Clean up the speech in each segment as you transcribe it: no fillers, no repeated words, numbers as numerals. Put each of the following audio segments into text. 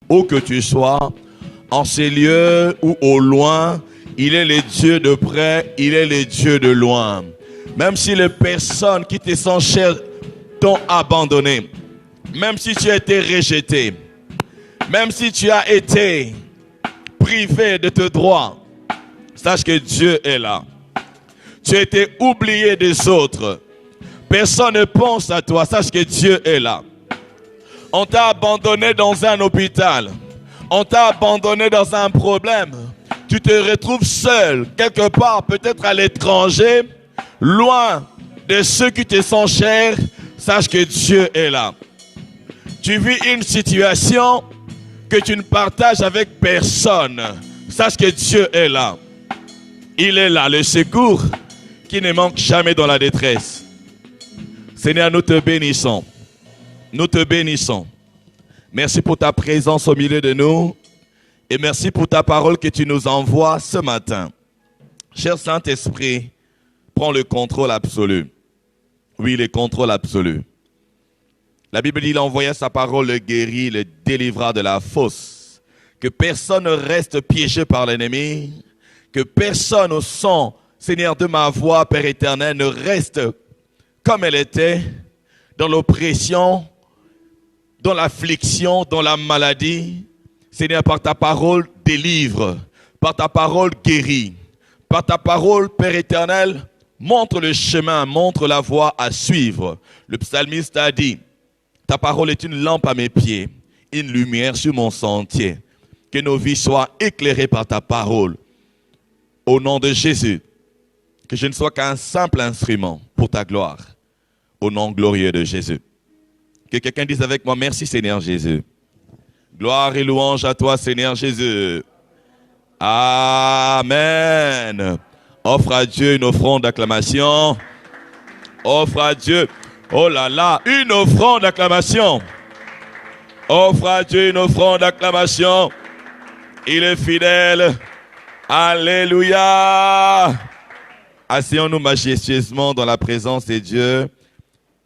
où que tu sois, en ces lieux ou au loin, il est le Dieu de près, il est le Dieu de loin. Même si les personnes qui te sont chères t'ont abandonné, même si tu as été rejeté, même si tu as été privé de tes droits, sache que Dieu est là. Tu as été oublié des autres. Personne ne pense à toi. Sache que Dieu est là. On t'a abandonné dans un hôpital. On t'a abandonné dans un problème. Tu te retrouves seul, quelque part, peut-être à l'étranger, loin de ceux qui te sont chers. Sache que Dieu est là. Tu vis une situation que tu ne partages avec personne. Sache que Dieu est là. Il est là, le secours qui ne manque jamais dans la détresse. Seigneur, nous te bénissons. Nous te bénissons. Merci pour ta présence au milieu de nous. Et merci pour ta parole que tu nous envoies ce matin. Cher Saint-Esprit, prends le contrôle absolu. Oui, le contrôle absolu. La Bible dit, il envoya sa parole, le guérit, le délivra de la fosse. Que personne ne reste piégé par l'ennemi. Que personne au son, Seigneur, de ma voix, Père éternel, ne reste comme elle était, dans l'oppression, dans l'affliction, dans la maladie. Seigneur, par ta parole, délivre. Par ta parole, guéris. Par ta parole, Père éternel, montre le chemin, montre la voie à suivre. Le psalmiste a dit, ta parole est une lampe à mes pieds, une lumière sur mon sentier. Que nos vies soient éclairées par ta parole. Au nom de Jésus, que je ne sois qu'un simple instrument pour ta gloire. Au nom glorieux de Jésus. Que quelqu'un dise avec moi, merci Seigneur Jésus. Gloire et louange à toi Seigneur Jésus. Amen. Offre à Dieu une offrande d'acclamation. Offre à Dieu, oh là là, une offrande d'acclamation. Offre à Dieu une offrande d'acclamation. Il est fidèle. Alléluia. Asseyons-nous majestueusement dans la présence de Dieu.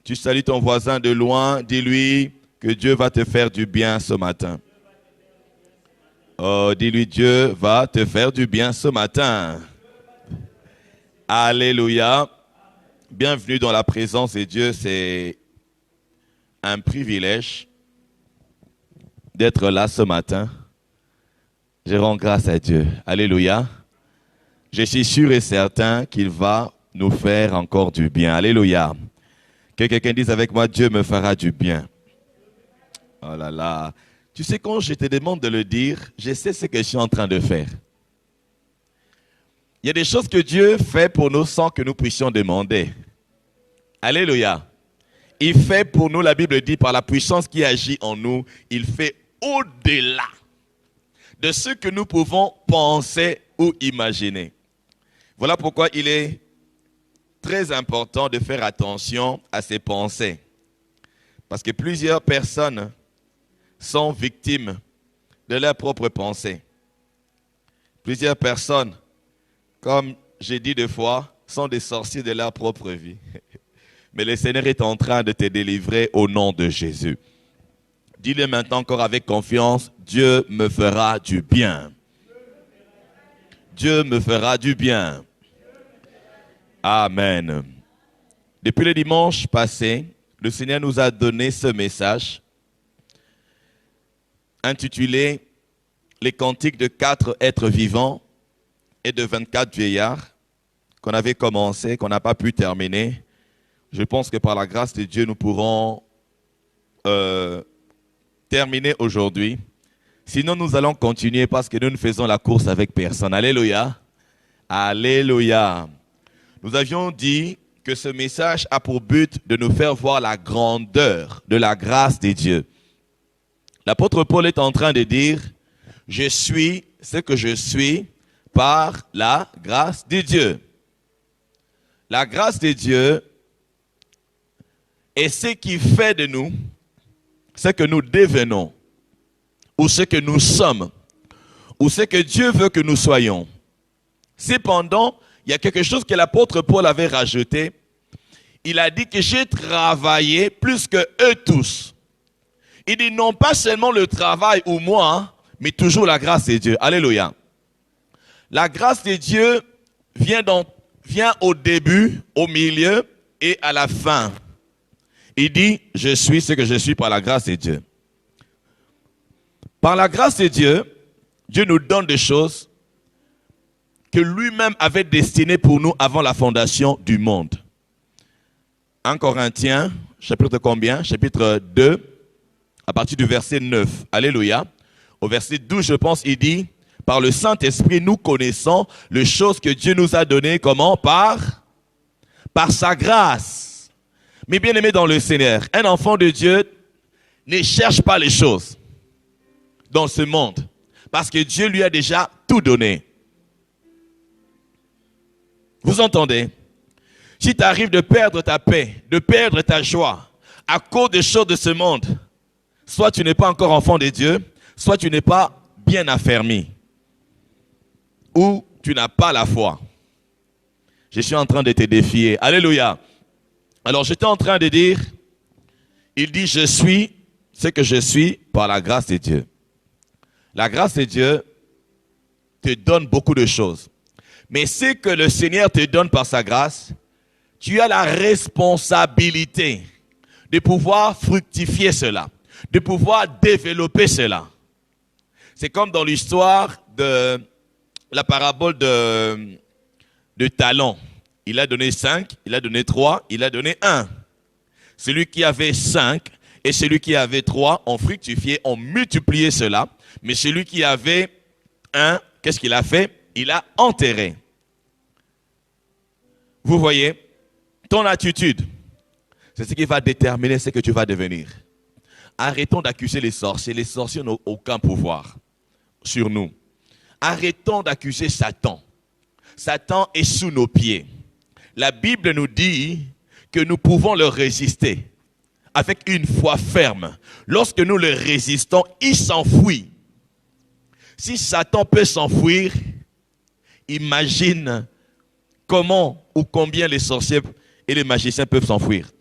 Tu salues ton voisin de loin. Dis-lui que Dieu va te faire du bien ce matin. Oh, dis-lui, Dieu va te faire du bien ce matin. Alléluia. Bienvenue dans la présence de Dieu. C'est un privilège d'être là ce matin. Je rends grâce à Dieu. Alléluia. Je suis sûr et certain qu'il va nous faire encore du bien. Alléluia. Que quelqu'un dise avec moi, Dieu me fera du bien. Oh là là. Tu sais, quand je te demande de le dire, je sais ce que je suis en train de faire. Il y a des choses que Dieu fait pour nous sans que nous puissions demander. Alléluia. Il fait pour nous, la Bible dit, par la puissance qui agit en nous, il fait au-delà de ce que nous pouvons penser ou imaginer. Voilà pourquoi il est très important de faire attention à ses pensées. Parce que plusieurs personnes sont victimes de leurs propres pensées. Plusieurs personnes, comme j'ai dit deux fois, sont des sorciers de leur propre vie. Mais le Seigneur est en train de te délivrer au nom de Jésus. Dis-le maintenant encore avec confiance, Dieu me fera du bien. Dieu me fera du bien. Amen. Depuis le dimanche passé, le Seigneur nous a donné ce message intitulé « Les cantiques de 4 êtres vivants et de 24 vieillards » qu'on avait commencé, qu'on n'a pas pu terminer. Je pense que par la grâce de Dieu, nous pourrons terminer aujourd'hui. Sinon, nous allons continuer parce que nous ne faisons la course avec personne. Alléluia. Alléluia. Nous avions dit que ce message a pour but de nous faire voir la grandeur de la grâce de Dieu. L'apôtre Paul est en train de dire, je suis ce que je suis par la grâce de Dieu. La grâce de Dieu est ce qui fait de nous ce que nous devenons, ou ce que nous sommes, ou ce que Dieu veut que nous soyons. Cependant, il y a quelque chose que l'apôtre Paul avait rajouté. Il a dit que j'ai travaillé plus que eux tous. Il dit non pas seulement le travail ou moi, hein, mais toujours la grâce de Dieu. Alléluia. La grâce de Dieu vient au début, au milieu et à la fin. Il dit, je suis ce que je suis par la grâce de Dieu. Par la grâce de Dieu, Dieu nous donne des choses que lui-même avait destinées pour nous avant la fondation du monde. 1 Corinthiens, chapitre combien? Chapitre 2, à partir du verset 9. Alléluia. Au verset 12, je pense, il dit, par le Saint-Esprit, nous connaissons les choses que Dieu nous a données. Comment? Par sa grâce. Mais bien aimé dans le Seigneur, un enfant de Dieu ne cherche pas les choses dans ce monde. Parce que Dieu lui a déjà tout donné. Vous entendez? Si tu arrives de perdre ta paix, de perdre ta joie, à cause des choses de ce monde, soit tu n'es pas encore enfant de Dieu, soit tu n'es pas bien affermi, ou tu n'as pas la foi. Je suis en train de te défier. Alléluia. Alors j'étais en train de dire, il dit, je suis ce que je suis par la grâce de Dieu. La grâce de Dieu te donne beaucoup de choses. Mais ce que le Seigneur te donne par sa grâce, tu as la responsabilité de pouvoir fructifier cela, de pouvoir développer cela. C'est comme dans l'histoire de la parabole de talents. Il a donné 5, il a donné 3, il a donné 1. Celui qui avait 5 et celui qui avait 3 ont fructifié, ont multiplié cela. Mais celui qui avait 1, qu'est-ce qu'il a fait? Il a enterré. Vous voyez, ton attitude, c'est ce qui va déterminer ce que tu vas devenir. Arrêtons d'accuser les sorciers. Les sorciers n'ont aucun pouvoir sur nous. Arrêtons d'accuser Satan. Satan est sous nos pieds. La Bible nous dit que nous pouvons le résister avec une foi ferme. Lorsque nous le résistons, il s'enfuit. Si Satan peut s'enfuir, imagine comment ou combien les sorciers et les magiciens peuvent s'enfuir.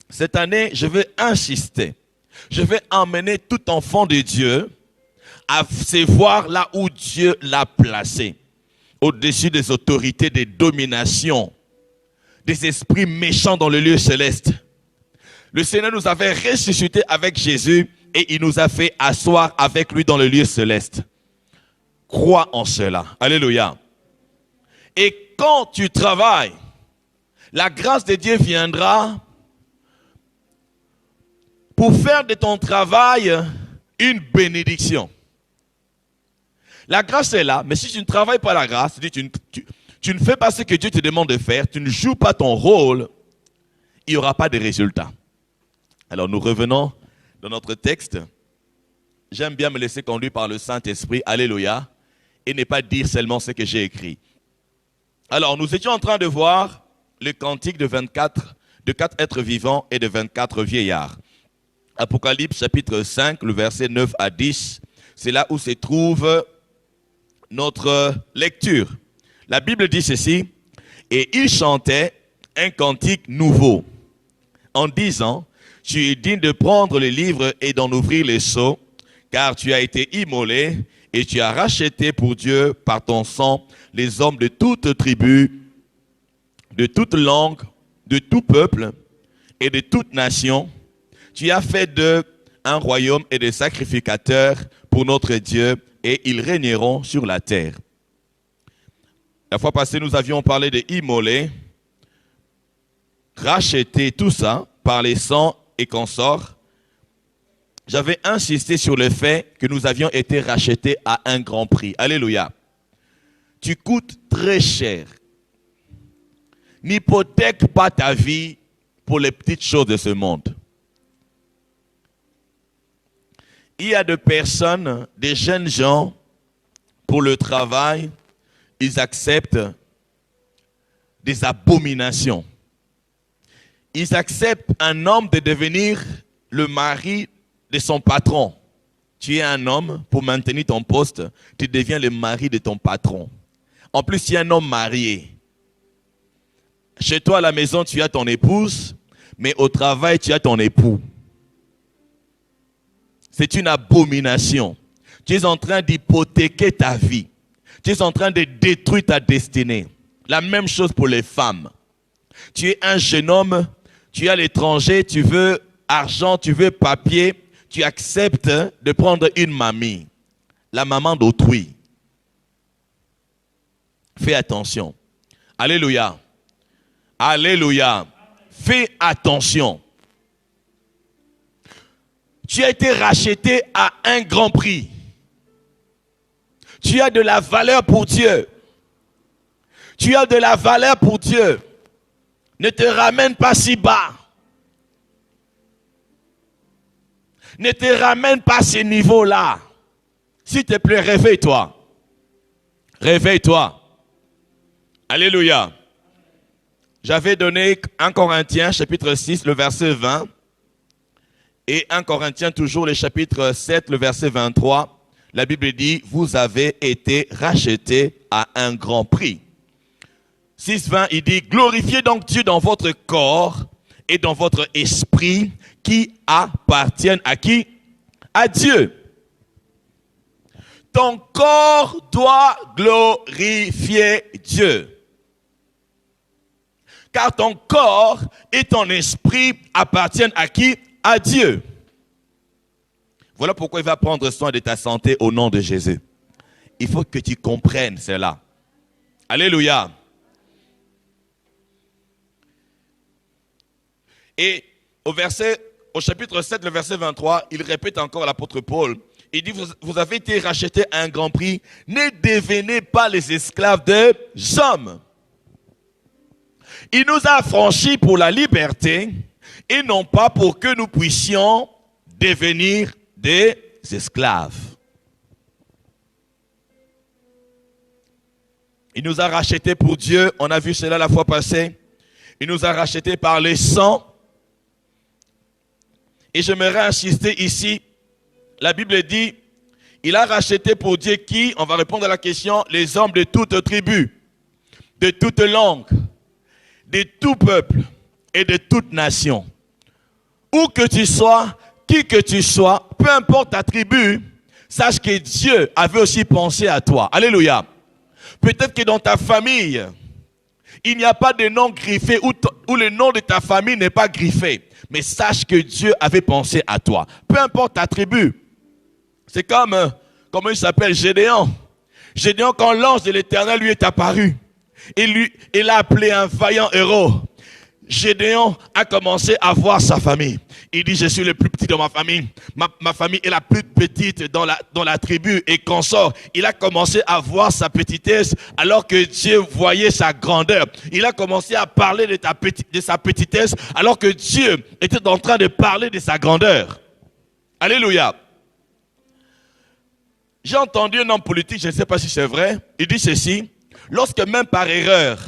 Cette année, je vais insister. Je vais emmener tout enfant de Dieu à se voir là où Dieu l'a placé. Au-dessus des autorités, des dominations, des esprits méchants dans le lieu céleste. Le Seigneur nous avait ressuscités avec Jésus et il nous a fait asseoir avec lui dans le lieu céleste. Crois en cela. Alléluia. Et quand tu travailles, la grâce de Dieu viendra pour faire de ton travail une bénédiction. La grâce est là, mais si tu ne travailles pas la grâce, tu ne fais pas ce que Dieu te demande de faire, tu ne joues pas ton rôle, il n'y aura pas de résultat. Alors nous revenons dans notre texte. J'aime bien me laisser conduire par le Saint-Esprit, alléluia, et ne pas dire seulement ce que j'ai écrit. Alors nous étions en train de voir le cantique de 4 êtres vivants et de 24 vieillards. Apocalypse chapitre 5, le verset 9 à 10, c'est là où se trouve notre lecture. La Bible dit ceci, et ils chantaient un cantique nouveau, en disant, tu es digne de prendre les livres et d'en ouvrir les sceaux, car tu as été immolé et tu as racheté pour Dieu par ton sang les hommes de toute tribu, de toute langue, de tout peuple et de toute nation. Tu as fait d'eux un royaume et des sacrificateurs pour notre Dieu, et ils régneront sur la terre. La fois passée, nous avions parlé de immoler, racheter, tout ça, par les sangs et consorts. J'avais insisté sur le fait que nous avions été rachetés à un grand prix. Alléluia. Tu coûtes très cher. N'hypothèque pas ta vie pour les petites choses de ce monde. Il y a des personnes, des jeunes gens, pour le travail, ils acceptent des abominations. Ils acceptent un homme de devenir le mari de son patron. Tu es un homme, pour maintenir ton poste, tu deviens le mari de ton patron. En plus, tu es un homme marié. Chez toi à la maison, tu as ton épouse, mais au travail, tu as ton époux. C'est une abomination. Tu es en train d'hypothéquer ta vie. Tu es en train de détruire ta destinée. La même chose pour les femmes. Tu es un jeune homme, tu es à l'étranger, tu veux argent, tu veux papier, tu acceptes de prendre une mamie, la maman d'autrui. Fais attention. Alléluia. Alléluia. Fais attention. Tu as été racheté à un grand prix. Tu as de la valeur pour Dieu. Tu as de la valeur pour Dieu. Ne te ramène pas si bas. Ne te ramène pas à ce niveau-là. S'il te plaît, réveille-toi. Réveille-toi. Alléluia. J'avais donné 1 Corinthiens, chapitre 6, le verset 20. Et 1 Corinthiens, toujours le chapitre 7, le verset 23. La Bible dit, vous avez été rachetés à un grand prix. 6.20, il dit, glorifiez donc Dieu dans votre corps et dans votre esprit qui appartiennent à qui? À Dieu. Ton corps doit glorifier Dieu. Car ton corps et ton esprit appartiennent à qui? À Dieu. Voilà pourquoi il va prendre soin de ta santé au nom de Jésus. Il faut que tu comprennes cela. Alléluia. Et au chapitre 7, le verset 23, il répète encore l'apôtre Paul. Il dit, vous avez été rachetés à un grand prix. Ne devenez pas les esclaves des hommes. Il nous a affranchis pour la liberté et non pas pour que nous puissions devenir des esclaves. Il nous a rachetés pour Dieu. On a vu cela la fois passée. Il nous a rachetés par le sang. Et j'aimerais insister ici, la Bible dit, il a racheté pour Dieu qui, on va répondre à la question, les hommes de toute tribu, de toute langue, de tout peuple et de toute nation. Où que tu sois, qui que tu sois, peu importe ta tribu, sache que Dieu avait aussi pensé à toi. Alléluia. Peut-être que dans ta famille, il n'y a pas de nom griffé ou le nom de ta famille n'est pas griffé. Mais sache que Dieu avait pensé à toi. Peu importe ta tribu. C'est comme, comment il s'appelle, Gédéon. Gédéon, quand l'ange de l'Éternel lui est apparu, il l'a appelé un vaillant héros. Gédéon a commencé à voir sa famille. Il dit, je suis le plus petit dans ma famille. Ma famille est la plus petite dans la tribu et consort. Il a commencé à voir sa petitesse alors que Dieu voyait sa grandeur. Il a commencé à parler de sa petitesse alors que Dieu était en train de parler de sa grandeur. Alléluia. J'ai entendu un homme politique, je ne sais pas si c'est vrai, il dit ceci, lorsque même par erreur,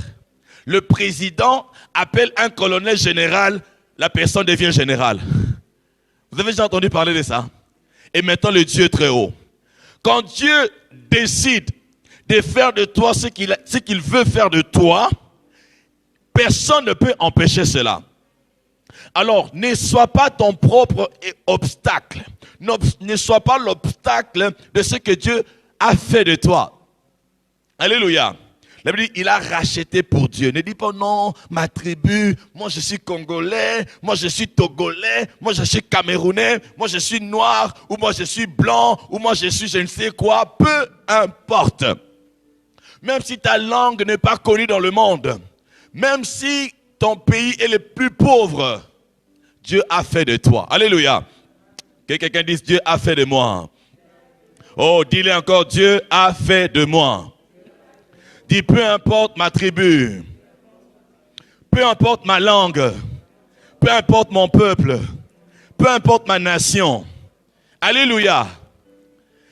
le président appelle un colonel général, la personne devient générale. Vous avez déjà entendu parler de ça? Et maintenant le Dieu très haut. Quand Dieu décide de faire de toi ce qu'il veut faire de toi, personne ne peut empêcher cela. Alors, ne sois pas ton propre obstacle. Ne sois pas l'obstacle de ce que Dieu a fait de toi. Alléluia. La Bible dit, il a racheté pour Dieu. Ne dis pas non, ma tribu, moi je suis congolais, moi je suis togolais, moi je suis camerounais, moi je suis noir, ou moi je suis blanc, ou moi je suis je ne sais quoi, peu importe. Même si ta langue n'est pas connue dans le monde, même si ton pays est le plus pauvre, Dieu a fait de toi. Alléluia. Que quelqu'un dise, Dieu a fait de moi. Oh, dis-le encore, Dieu a fait de moi. Dis, peu importe ma tribu, peu importe ma langue, peu importe mon peuple, peu importe ma nation. Alléluia.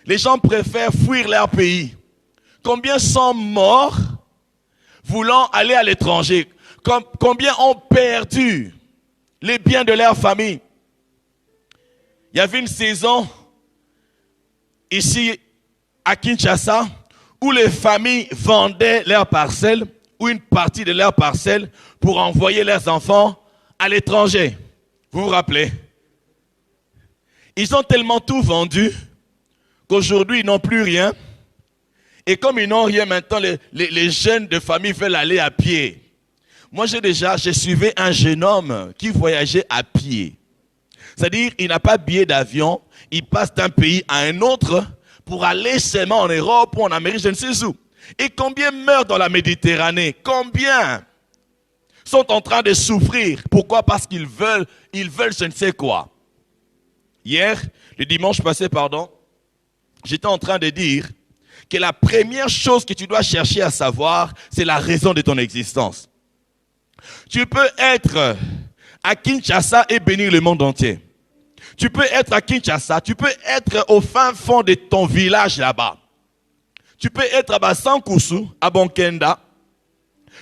Les gens préfèrent fuir leur pays. Combien sont morts voulant aller à l'étranger? Combien ont perdu les biens de leur famille? Il y avait une saison ici à Kinshasa où les familles vendaient leurs parcelles ou une partie de leurs parcelles pour envoyer leurs enfants à l'étranger. Vous vous rappelez? Ils ont tellement tout vendu qu'aujourd'hui, ils n'ont plus rien. Et comme ils n'ont rien maintenant, les jeunes de famille veulent aller à pied. Moi, j'ai suivi un jeune homme qui voyageait à pied. C'est-à-dire, il n'a pas de billet d'avion, il passe d'un pays à un autre pour aller seulement en Europe ou en Amérique, je ne sais où. Et combien meurent dans la Méditerranée? Combien sont en train de souffrir? Pourquoi? Parce qu'ils veulent je ne sais quoi. Hier, le dimanche passé, j'étais en train de dire que la première chose que tu dois chercher à savoir, c'est la raison de ton existence. Tu peux être à Kinshasa et bénir le monde entier. Tu peux être à Kinshasa, tu peux être au fin fond de ton village là-bas. Tu peux être à Basankusu, à Bonkenda.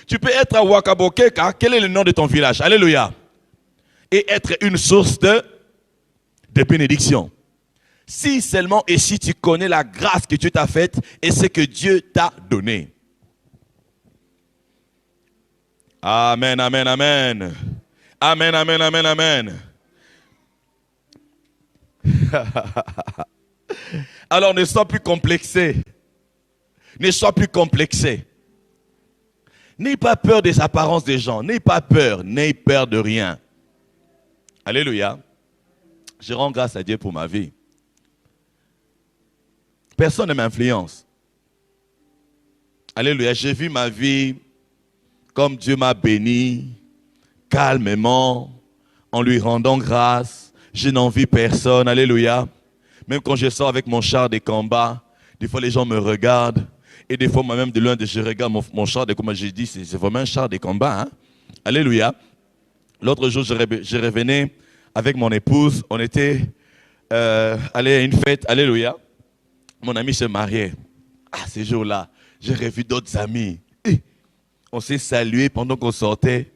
Tu peux être à Wakabokeka. Quel est le nom de ton village? Alléluia. Et être une source de bénédiction. Si seulement et si tu connais la grâce que Dieu t'a faite et ce que Dieu t'a donné. Amen, amen, amen. Amen, amen, amen, amen. Alors ne sois plus complexé. Ne sois plus complexé. N'aie pas peur des apparences des gens. N'aie pas peur. N'aie peur de rien. Alléluia. Je rends grâce à Dieu pour ma vie. Personne ne m'influence. Alléluia. J'ai vu ma vie comme Dieu m'a béni, calmement, en lui rendant grâce. Je n'envie personne. Alléluia. Même quand je sors avec mon char de combat, des fois les gens me regardent. Et des fois, moi-même, de loin, je regarde mon char de combat. J'ai dit, c'est vraiment un char de combat. Hein? Alléluia. L'autre jour, je revenais avec mon épouse. On était allés à une fête. Alléluia. Mon ami se mariait. Ah, ces jours-là, j'ai revu d'autres amis. On s'est salués pendant qu'on sortait.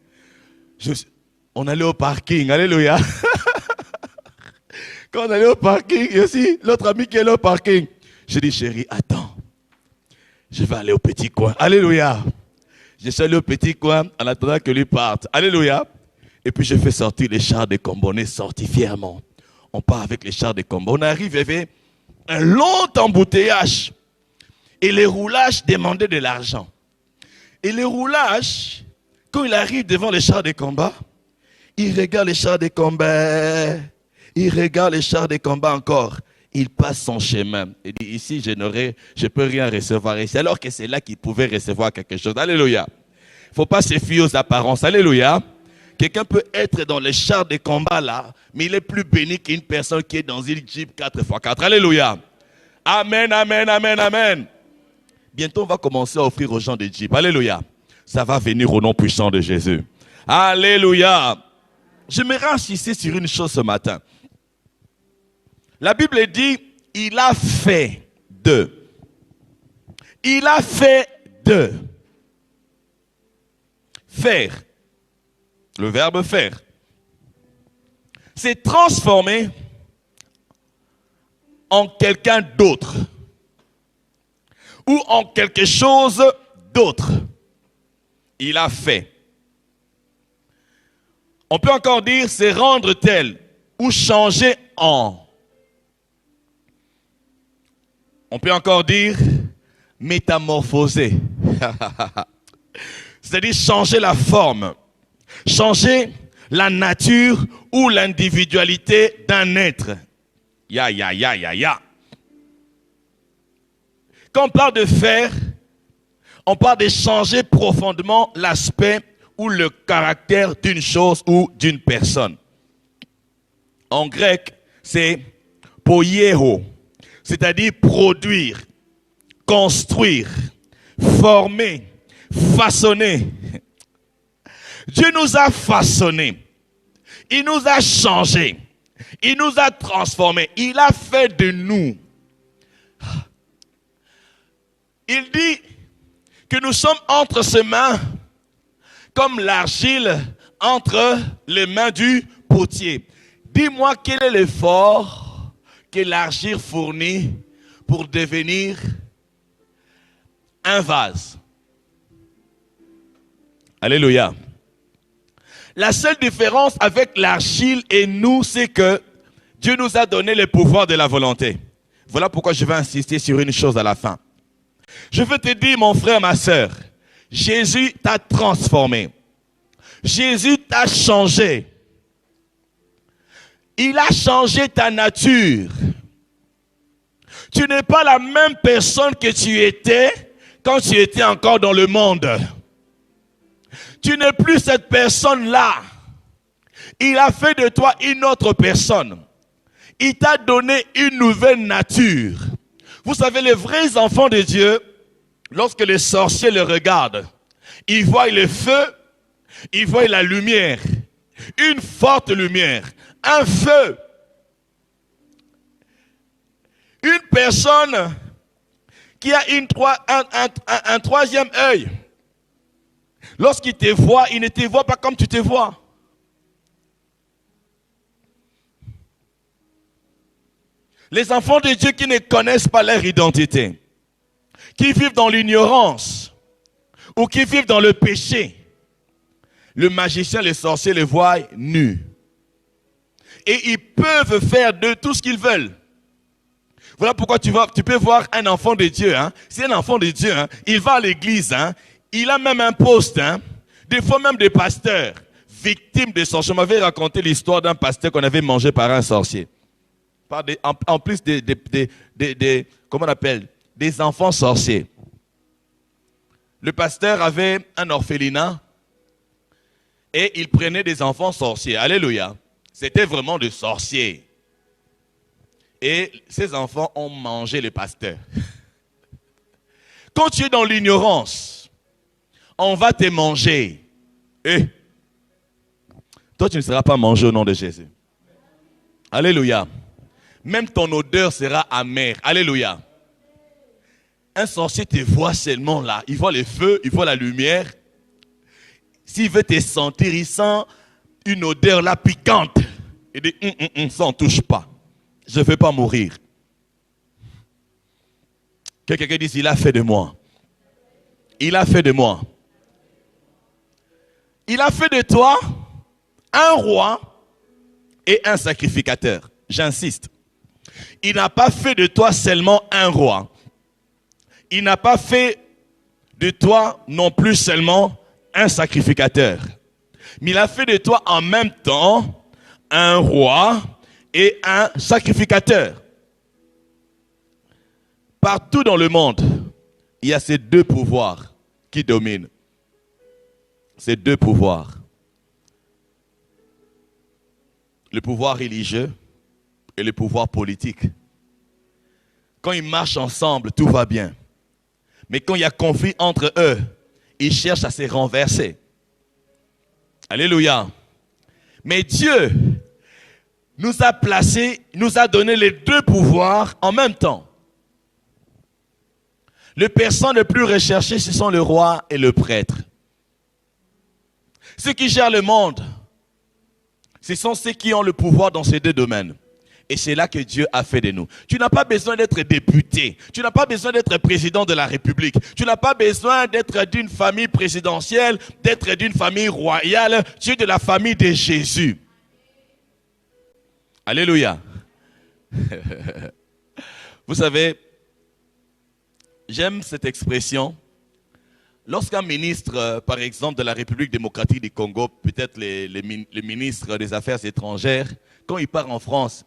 On allait au parking. Alléluia. Quand on allait au parking, et aussi l'autre ami qui est là au parking. J'ai dit, chérie, attends. Je vais aller au petit coin. Alléluia. Je suis allé au petit coin en attendant que lui parte. Alléluia. Et puis je fais sortir les chars de combat. On est sortis fièrement. On part avec les chars de combat. On arrive, il y avait un long embouteillage. Et les roulages demandaient de l'argent. Et les roulages, quand il arrive devant les chars de combat, il regarde les chars de combat. Il regarde les chars de combat encore. Il passe son chemin. Il dit, ici, je ne peux rien recevoir ici. Alors que c'est là qu'il pouvait recevoir quelque chose. Alléluia. Il ne faut pas se fier aux apparences. Alléluia. Quelqu'un peut être dans les chars de combat là, mais il est plus béni qu'une personne qui est dans une Jeep 4x4. Alléluia. Amen, amen, amen, amen. Bientôt, on va commencer à offrir aux gens des Jeeps. Alléluia. Ça va venir au nom puissant de Jésus. Alléluia. J'aimerais insister sur une chose ce matin. La Bible dit, il a fait d'eux. Il a fait d'eux. Faire. Le verbe faire. C'est transformer en quelqu'un d'autre. Ou en quelque chose d'autre. Il a fait. On peut encore dire, c'est rendre tel. Ou changer en. On peut encore dire métamorphoser. C'est-à-dire changer la forme, changer la nature ou l'individualité d'un être. Ya. Quand on parle de faire, on parle de changer profondément l'aspect ou le caractère d'une chose ou d'une personne. En grec, c'est poieo. C'est-à-dire produire, construire, former, façonner. Dieu nous a façonnés. Il nous a changés. Il nous a transformés. Il a fait de nous. Il dit que nous sommes entre ses mains comme l'argile entre les mains du potier. Dis-moi quel est l'effort que l'argile fournit pour devenir un vase. Alléluia. La seule différence avec l'argile et nous, c'est que Dieu nous a donné le pouvoir de la volonté. Voilà pourquoi je vais insister sur une chose à la fin. Je veux te dire, mon frère, ma sœur, Jésus t'a transformé. Jésus t'a changé. Il a changé ta nature. Tu n'es pas la même personne que tu étais quand tu étais encore dans le monde. Tu n'es plus cette personne-là. Il a fait de toi une autre personne. Il t'a donné une nouvelle nature. Vous savez, les vrais enfants de Dieu, lorsque les sorciers le regardent, ils voient le feu, ils voient la lumière, une forte lumière, un feu. Une personne qui a un troisième œil. Lorsqu'il te voit, il ne te voit pas comme tu te vois. Les enfants de Dieu qui ne connaissent pas leur identité, qui vivent dans l'ignorance ou qui vivent dans le péché, le magicien, les sorciers les voient nus. Et ils peuvent faire d'eux tout ce qu'ils veulent. Voilà pourquoi tu peux voir un enfant de Dieu. Hein. C'est un enfant de Dieu. Hein. Il va à l'église. Hein. Il a même un poste. Hein. Des fois même des pasteurs victimes de sorciers. Je m'avais raconté l'histoire d'un pasteur qu'on avait mangé par un sorcier. En plus comment on appelle, des enfants sorciers. Le pasteur avait un orphelinat et il prenait des enfants sorciers. Alléluia. C'était vraiment des sorciers. Et ces enfants ont mangé le pasteur. Quand tu es dans l'ignorance, on va te manger. Et toi, tu ne seras pas mangé au nom de Jésus. Alléluia. Même ton odeur sera amère. Alléluia. Un sorcier te voit seulement là. Il voit le feu, il voit la lumière. S'il veut te sentir, il sent une odeur là piquante. Il dit, ça ne touche pas. Je ne veux pas mourir. Que quelqu'un dise, il a fait de moi. Il a fait de moi. Il a fait de toi un roi et un sacrificateur. J'insiste. Il n'a pas fait de toi seulement un roi. Il n'a pas fait de toi non plus seulement un sacrificateur. Mais il a fait de toi en même temps un roi et un sacrificateur. Partout dans le monde, il y a ces deux pouvoirs qui dominent. Ces deux pouvoirs. Le pouvoir religieux et le pouvoir politique. Quand ils marchent ensemble, tout va bien. Mais quand il y a conflit entre eux, ils cherchent à se renverser. Alléluia. Mais Dieu nous a placés, nous a donné les deux pouvoirs en même temps. Les personnes les plus recherchées, ce sont le roi et le prêtre. Ceux qui gèrent le monde, ce sont ceux qui ont le pouvoir dans ces deux domaines. Et c'est là que Dieu a fait de nous. Tu n'as pas besoin d'être député. Tu n'as pas besoin d'être président de la République. Tu n'as pas besoin d'être d'une famille présidentielle, d'être d'une famille royale. Tu es de la famille de Jésus. Alléluia. Vous savez, j'aime cette expression. Lorsqu'un ministre, par exemple, de la République démocratique du Congo, peut-être le ministre des Affaires étrangères, quand il part en France,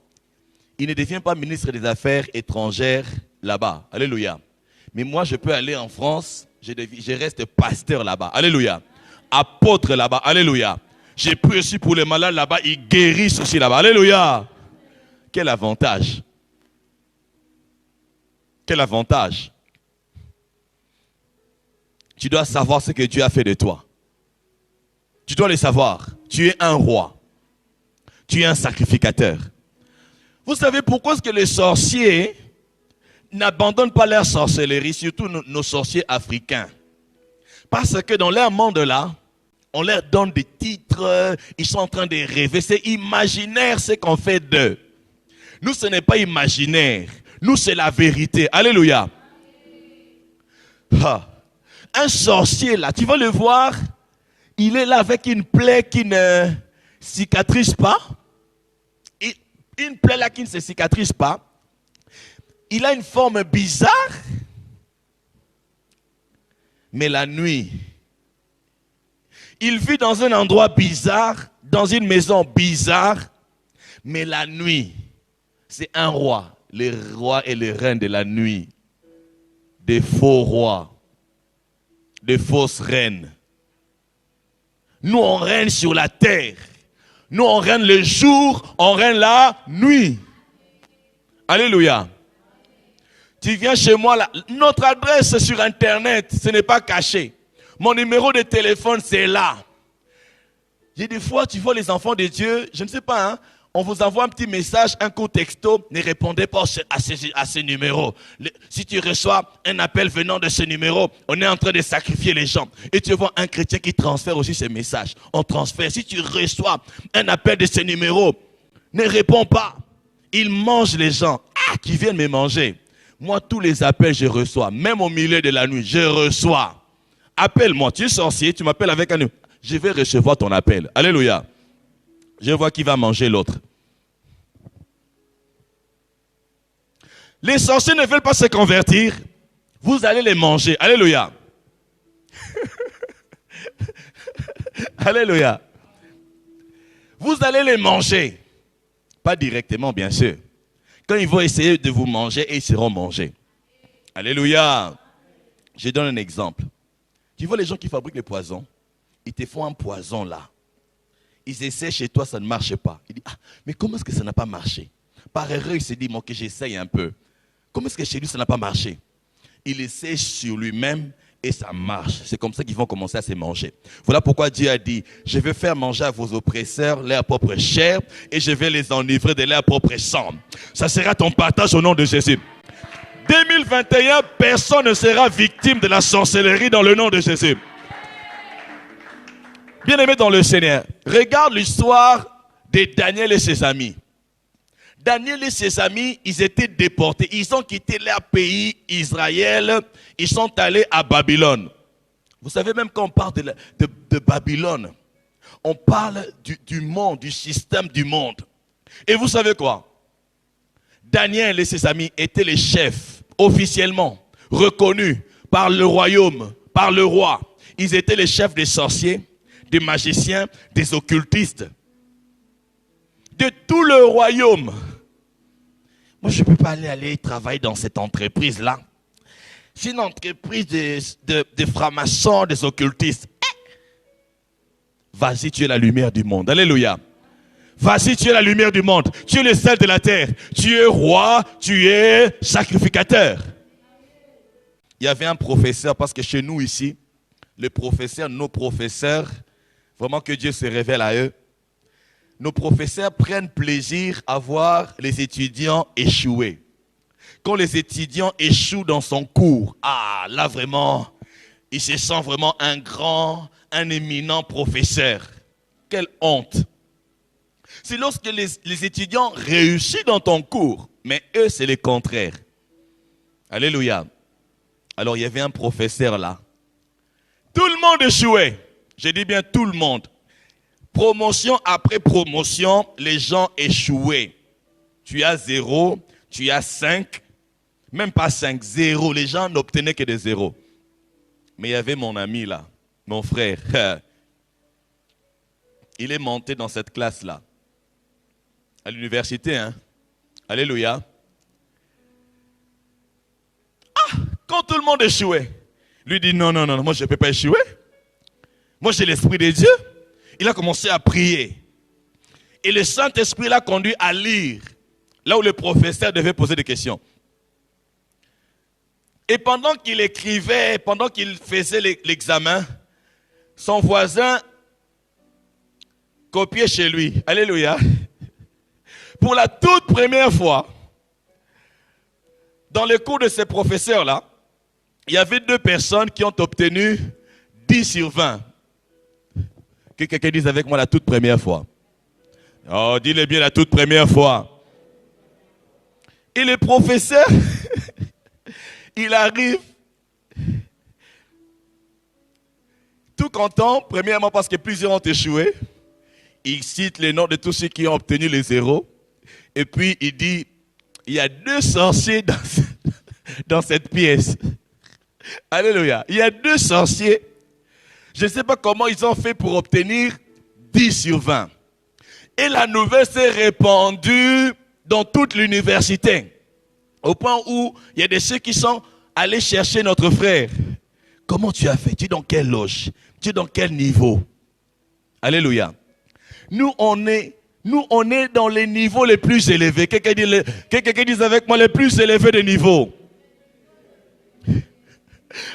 il ne devient pas ministre des Affaires étrangères là-bas. Alléluia. Mais moi, je peux aller en France, je reste pasteur là-bas. Alléluia. Apôtre là-bas. Alléluia. J'ai pris aussi pour les malades là-bas, ils guérissent aussi là-bas. Alléluia. Quel avantage. Quel avantage. Tu dois savoir ce que Dieu a fait de toi. Tu dois le savoir. Tu es un roi. Tu es un sacrificateur. Vous savez pourquoi est-ce que les sorciers n'abandonnent pas leur sorcellerie, surtout nos sorciers africains? Parce que dans leur monde-là, on leur donne des titres, ils sont en train de rêver. C'est imaginaire ce qu'on fait d'eux. Nous, ce n'est pas imaginaire. Nous, c'est la vérité. Alléluia. Un sorcier là, tu vas le voir, il est là avec une plaie qui ne cicatrise pas. Une plaie là qui ne se cicatrise pas. Il a une forme bizarre. Mais la nuit, il vit dans un endroit bizarre, dans une maison bizarre. Mais la nuit, c'est un roi. Les rois et les reines de la nuit. Des faux rois. Des fausses reines. Nous, on règne sur la terre. Nous, on règne le jour, on règne la nuit. Alléluia. Tu viens chez moi, là. Notre adresse sur Internet, ce n'est pas caché. Mon numéro de téléphone, c'est là. J'ai des fois, tu vois les enfants de Dieu, je ne sais pas, hein, on vous envoie un petit message, un coup texto, ne répondez pas à ce numéro. Si tu reçois un appel venant de ce numéro, on est en train de sacrifier les gens. Et tu vois un chrétien qui transfère aussi ce message. On transfère. Si tu reçois un appel de ce numéro, ne réponds pas. Il mange les gens qui viennent me manger. Moi, tous les appels, je reçois. Même au milieu de la nuit, je reçois. Appelle-moi, tu es sorcier, tu m'appelles avec un numéro. Je vais recevoir ton appel. Alléluia. Je vois qui va manger l'autre. Les sorciers ne veulent pas se convertir. Vous allez les manger. Alléluia. Alléluia. Vous allez les manger. Pas directement, bien sûr. Quand ils vont essayer de vous manger, ils seront mangés. Alléluia. Je donne un exemple. Tu vois les gens qui fabriquent les poisons, ils te font un poison là. Ils essaient chez toi, ça ne marche pas. Ils disent, mais comment est-ce que ça n'a pas marché? Par erreur, il se dit, bon, que j'essaye un peu. Comment est-ce que chez lui, ça n'a pas marché? Il essaie sur lui-même et ça marche. C'est comme ça qu'ils vont commencer à se manger. Voilà pourquoi Dieu a dit, je vais faire manger à vos oppresseurs leur propre chair et je vais les enivrer de leur propre sang. Ça sera ton partage au nom de Jésus. 2021, personne ne sera victime de la sorcellerie dans le nom de Jésus. Bien-aimé dans le Seigneur, regarde l'histoire de Daniel et ses amis. Daniel et ses amis, ils étaient déportés. Ils ont quitté leur pays, Israël. Ils sont allés à Babylone. Vous savez, même quand on parle de Babylone, on parle du monde, du système du monde. Et vous savez quoi? Daniel et ses amis étaient les chefs, officiellement, reconnus par le royaume, par le roi. Ils étaient les chefs des sorciers, des magiciens, des occultistes. De tout le royaume. Moi, je ne peux pas aller travailler dans cette entreprise-là. C'est une entreprise de francs-maçons, des occultistes. Vas-y, tu es la lumière du monde. Alléluia. Vas-y, tu es la lumière du monde. Tu es le sel de la terre. Tu es roi, tu es sacrificateur. Il y avait un professeur, parce que chez nous ici, les professeurs, nos professeurs, vraiment que Dieu se révèle à eux. Nos professeurs prennent plaisir à voir les étudiants échouer. Quand les étudiants échouent dans son cours, là vraiment, il se sent vraiment un grand, un éminent professeur. Quelle honte! C'est lorsque les étudiants réussissent dans ton cours, mais eux, c'est le contraire. Alléluia. Alors, il y avait un professeur là. Tout le monde échouait. Je dis bien tout le monde. Promotion après promotion, les gens échouaient. Tu as 0, tu as 5, même pas 5, 0. Les gens n'obtenaient que des 0. Mais il y avait mon ami là, mon frère. Il est monté dans cette classe-là. À l'université, hein. Alléluia. Quand tout le monde échouait, lui dit non, moi je ne peux pas échouer. Moi j'ai l'Esprit de Dieu. Il a commencé à prier. Et le Saint-Esprit l'a conduit à lire, là où le professeur devait poser des questions. Et pendant qu'il écrivait, pendant qu'il faisait l'examen, son voisin copiait chez lui. Alléluia. Pour la toute première fois, dans le cours de ces professeurs-là, il y avait 2 personnes qui ont obtenu 10 sur 20. Que quelqu'un dise avec moi la toute première fois. Oh, dis-le bien la toute première fois. Et le professeur, il arrive tout content, premièrement parce que plusieurs ont échoué. Il cite les noms de tous ceux qui ont obtenu les 0. Et puis il dit, il y a 2 sorciers dans cette pièce. Alléluia. Il y a 2 sorciers. Je ne sais pas comment ils ont fait pour obtenir 10 sur 20. Et la nouvelle s'est répandue dans toute l'université. Au point où il y a des ceux qui sont allés chercher notre frère. Comment tu as fait? Tu es dans quelle loge? Tu es dans quel niveau? Alléluia. Nous, on est dans les niveaux les plus élevés. Quelqu'un dit avec moi, les plus élevés des niveaux.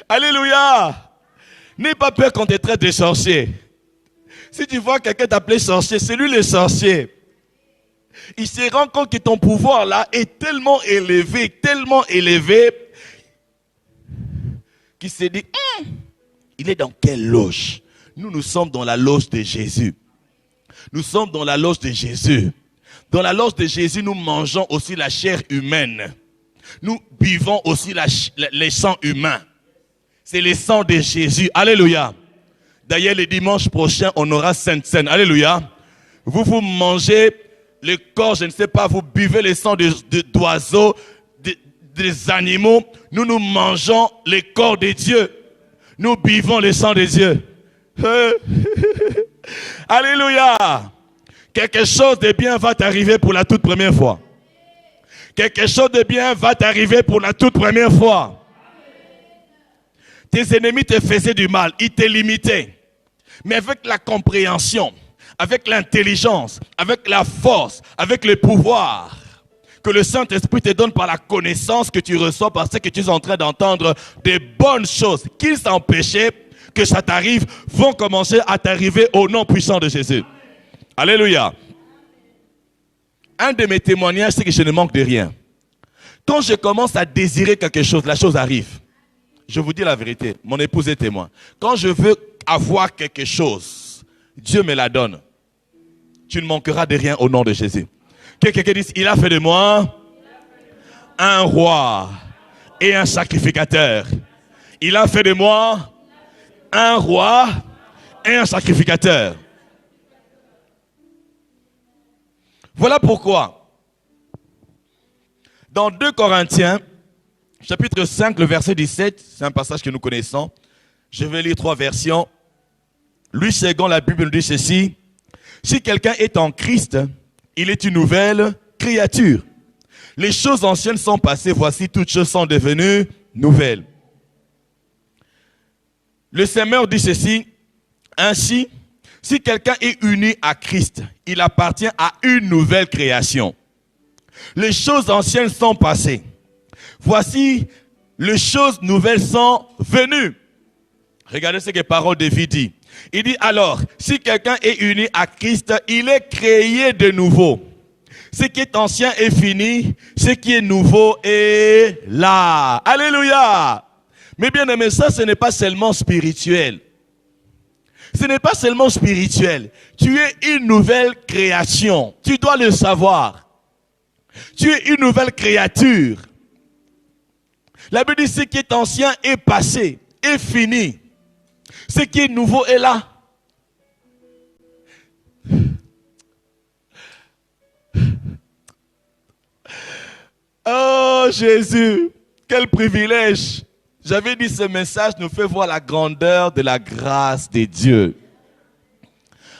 Alléluia. N'aie pas peur quand tu traite de sorcier. Si tu vois quelqu'un t'appeler sorcier, c'est lui le sorcier. Il se rend compte que ton pouvoir là est tellement élevé, qu'il se dit, il est dans quelle loge? Nous sommes dans la loge de Jésus. Nous sommes dans la loge de Jésus. Dans la loge de Jésus, nous mangeons aussi la chair humaine. Nous buvons aussi les sangs humains. C'est le sang de Jésus. Alléluia. D'ailleurs, le dimanche prochain, on aura Sainte Seine. Alléluia. Vous mangez le corps, je ne sais pas, vous buvez le sang d'oiseaux, des animaux. Nous mangeons le corps de Dieu. Nous buvons le sang de Dieu. Alléluia. Quelque chose de bien va t'arriver pour la toute première fois. Quelque chose de bien va t'arriver pour la toute première fois. Tes ennemis te faisaient du mal, ils te limitaient. Mais avec la compréhension, avec l'intelligence, avec la force, avec le pouvoir que le Saint-Esprit te donne par la connaissance que tu reçois parce que tu es en train d'entendre des bonnes choses qui s'empêchaient que ça t'arrive, vont commencer à t'arriver au nom puissant de Jésus. Alléluia. Un de mes témoignages, c'est que je ne manque de rien. Quand je commence à désirer quelque chose, la chose arrive. Je vous dis la vérité, mon épouse est témoin. Quand je veux avoir quelque chose, Dieu me la donne. Tu ne manqueras de rien au nom de Jésus. Que quelqu'un dise, il a fait de moi un roi et un sacrificateur. Il a fait de moi un roi et un sacrificateur. Voilà pourquoi, dans 2 Corinthiens, chapitre 5, le verset 17, c'est un passage que nous connaissons. Je vais lire 3 versions. Louis II, la Bible nous dit ceci. Si quelqu'un est en Christ, il est une nouvelle créature. Les choses anciennes sont passées, voici toutes choses sont devenues nouvelles. Le Seigneur dit ceci. Ainsi, si quelqu'un est uni à Christ, il appartient à une nouvelle création. Les choses anciennes sont passées. Voici, les choses nouvelles sont venues. Regardez ce que parole de vie dit. Il dit alors, si quelqu'un est uni à Christ, il est créé de nouveau. Ce qui est ancien est fini, ce qui est nouveau est là. Alléluia. Mais bien aimé, ça ce n'est pas seulement spirituel. Ce n'est pas seulement spirituel. Tu es une nouvelle création. Tu dois le savoir. Tu es une nouvelle créature. La Bible dit ce qui est ancien est passé, est fini. Ce qui est nouveau est là. Oh Jésus, quel privilège. J'avais dit ce message nous fait voir la grandeur de la grâce de Dieu.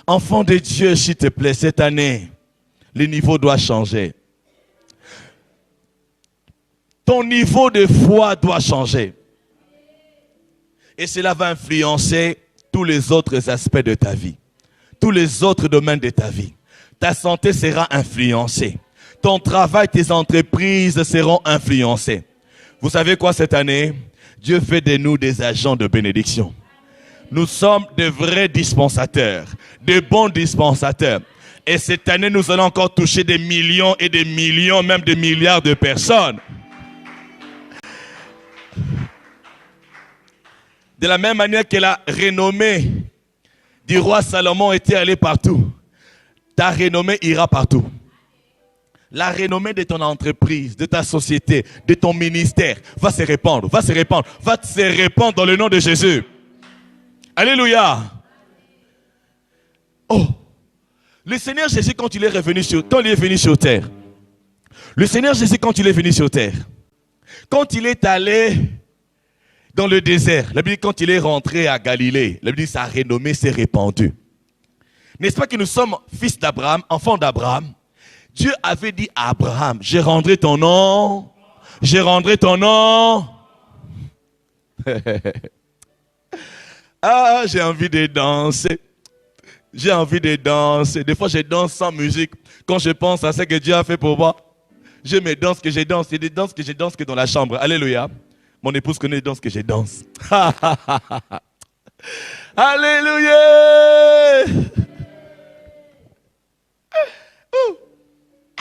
Enfant de Dieu, s'il te plaît, cette année, le niveau doit changer. Ton niveau de foi doit changer. Et cela va influencer tous les autres aspects de ta vie. Tous les autres domaines de ta vie. Ta santé sera influencée. Ton travail, tes entreprises seront influencées. Vous savez quoi cette année? Dieu fait de nous des agents de bénédiction. Nous sommes de vrais dispensateurs, de bons dispensateurs. Et cette année, nous allons encore toucher des millions et des millions, même des milliards de personnes. De la même manière que la renommée du roi Salomon était allée partout, ta renommée ira partout. La renommée de ton entreprise, de ta société, de ton ministère va se répandre, va se répandre dans le nom de Jésus. Alléluia. Oh, le Seigneur Jésus, quand il est venu sur terre, Le Seigneur Jésus, quand il est venu sur terre, quand il est allé dans le désert, la Bible dit quand il est rentré à Galilée, la Bible dit sa renommée s'est répandue. N'est-ce pas que nous sommes fils d'Abraham, enfants d'Abraham? Dieu avait dit à Abraham, je rendrai ton nom, je rendrai ton nom. Ah, j'ai envie de danser. J'ai envie de danser. Des fois, je danse sans musique. Quand je pense à ce que Dieu a fait pour moi, je me danse que je danse. Il y a des danses que je danse que dans la chambre. Alléluia. Mon épouse connaît les danses que je danse. Alléluia.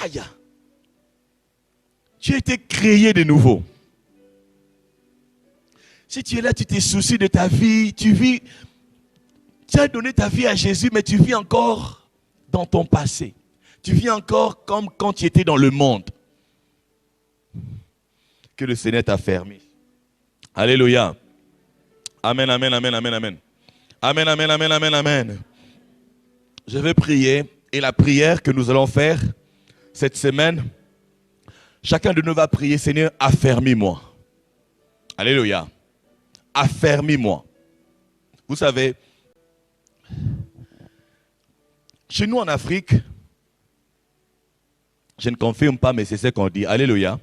Aïe. Tu as été créé de nouveau. Si tu es là, tu te soucies de ta vie, tu vis. Tu as donné ta vie à Jésus, mais tu vis encore dans ton passé. Tu vis encore comme quand tu étais dans le monde. Que le Seigneur t'a fermé. Alléluia. Amen, amen, amen, amen, amen. Amen, amen, amen, amen, amen. Je vais prier et la prière que nous allons faire cette semaine, chacun de nous va prier, Seigneur, affermis-moi. Alléluia. Affermis-moi. Vous savez, chez nous en Afrique, je ne confirme pas, mais c'est ce qu'on dit. Alléluia.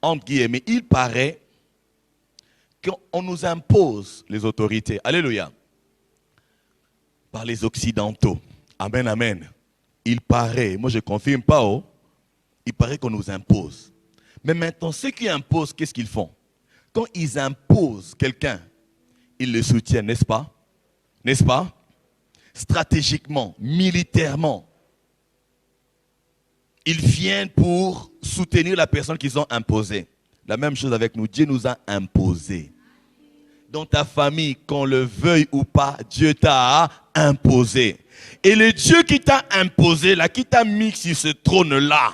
Entre guillemets, il paraît qu'on nous impose les autorités. Alléluia. Par les Occidentaux. Amen, amen. Il paraît, moi je ne confirme pas, oh, il paraît qu'on nous impose. Mais maintenant, ceux qui imposent, qu'est-ce qu'ils font? Quand ils imposent quelqu'un, ils le soutiennent, n'est-ce pas? N'est-ce pas? Stratégiquement, militairement, ils viennent pour soutenir la personne qu'ils ont imposée. La même chose avec nous, Dieu nous a imposé. Dans ta famille, qu'on le veuille ou pas, Dieu t'a imposé. Et le Dieu qui t'a imposé, là, qui t'a mis sur ce trône-là,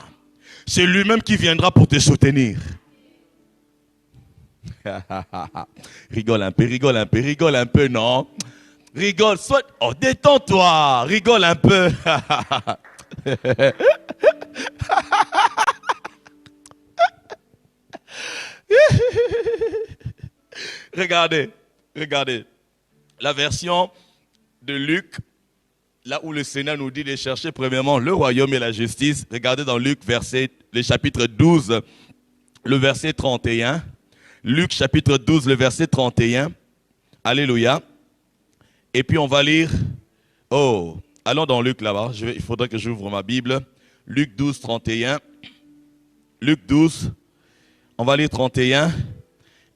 c'est lui-même qui viendra pour te soutenir. Rigole un peu, rigole un peu, rigole un peu, non? Rigole, soit... Oh, détends-toi, rigole un peu. Regardez, regardez. La version de Luc, là où le Seigneur nous dit de chercher premièrement le royaume et la justice. Regardez dans Luc, le chapitre 12, le verset 31. Luc, chapitre 12, le verset 31. Alléluia. Et puis on va lire... Oh, allons dans Luc là-bas. Il faudrait que j'ouvre ma Bible. Luc 12, 31. Luc 12, on va lire 31.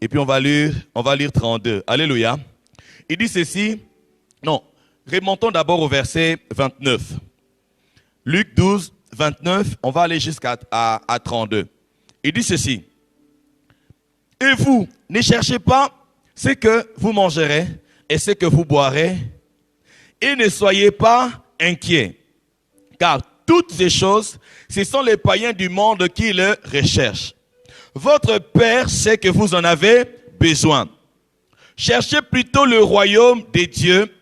Et puis on va lire 32. Alléluia. Il dit ceci. Non, remontons d'abord au verset 29. Luc 12, 29, on va aller jusqu'à 32. Il dit ceci. Et vous, ne cherchez pas ce que vous mangerez et ce que vous boirez. Et ne soyez pas inquiets. Car toutes ces choses, ce sont les païens du monde qui le recherchent. Votre Père sait que vous en avez besoin. Cherchez plutôt le royaume des dieux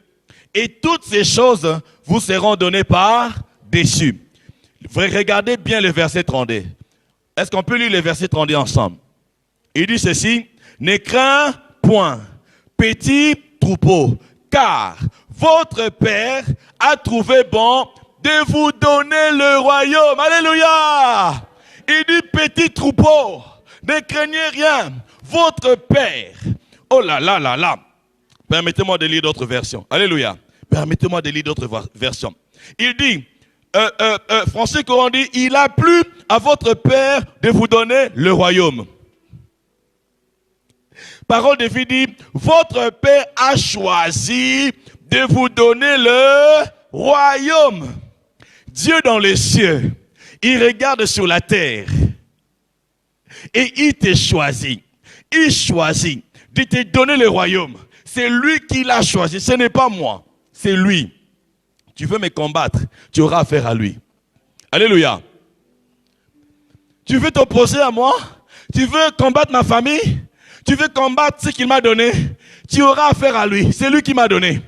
et toutes ces choses vous seront données par-dessus. Regardez bien le verset 32. Est-ce qu'on peut lire le verset 32 ensemble? Il dit ceci, ne crains point, petit troupeau, car votre Père a trouvé bon de vous donner le royaume. Alléluia! Il dit petit troupeau. Ne craignez rien, votre Père. Oh là là là là. Permettez-moi de lire d'autres versions. Alléluia. Permettez-moi de lire d'autres versions. Il dit, Français Coran dit, il a plu à votre Père de vous donner le royaume. Parole de vie dit, votre Père a choisi de vous donner le royaume. Dieu dans les cieux, il regarde sur la terre. Et il t'a choisi. Il choisit de te donner le royaume. C'est lui qui l'a choisi. Ce n'est pas moi. C'est lui. Tu veux me combattre, tu auras affaire à lui. Alléluia. Tu veux t'opposer à moi? Tu veux combattre ma famille? Tu veux combattre ce qu'il m'a donné? Tu auras affaire à lui. C'est lui qui m'a donné.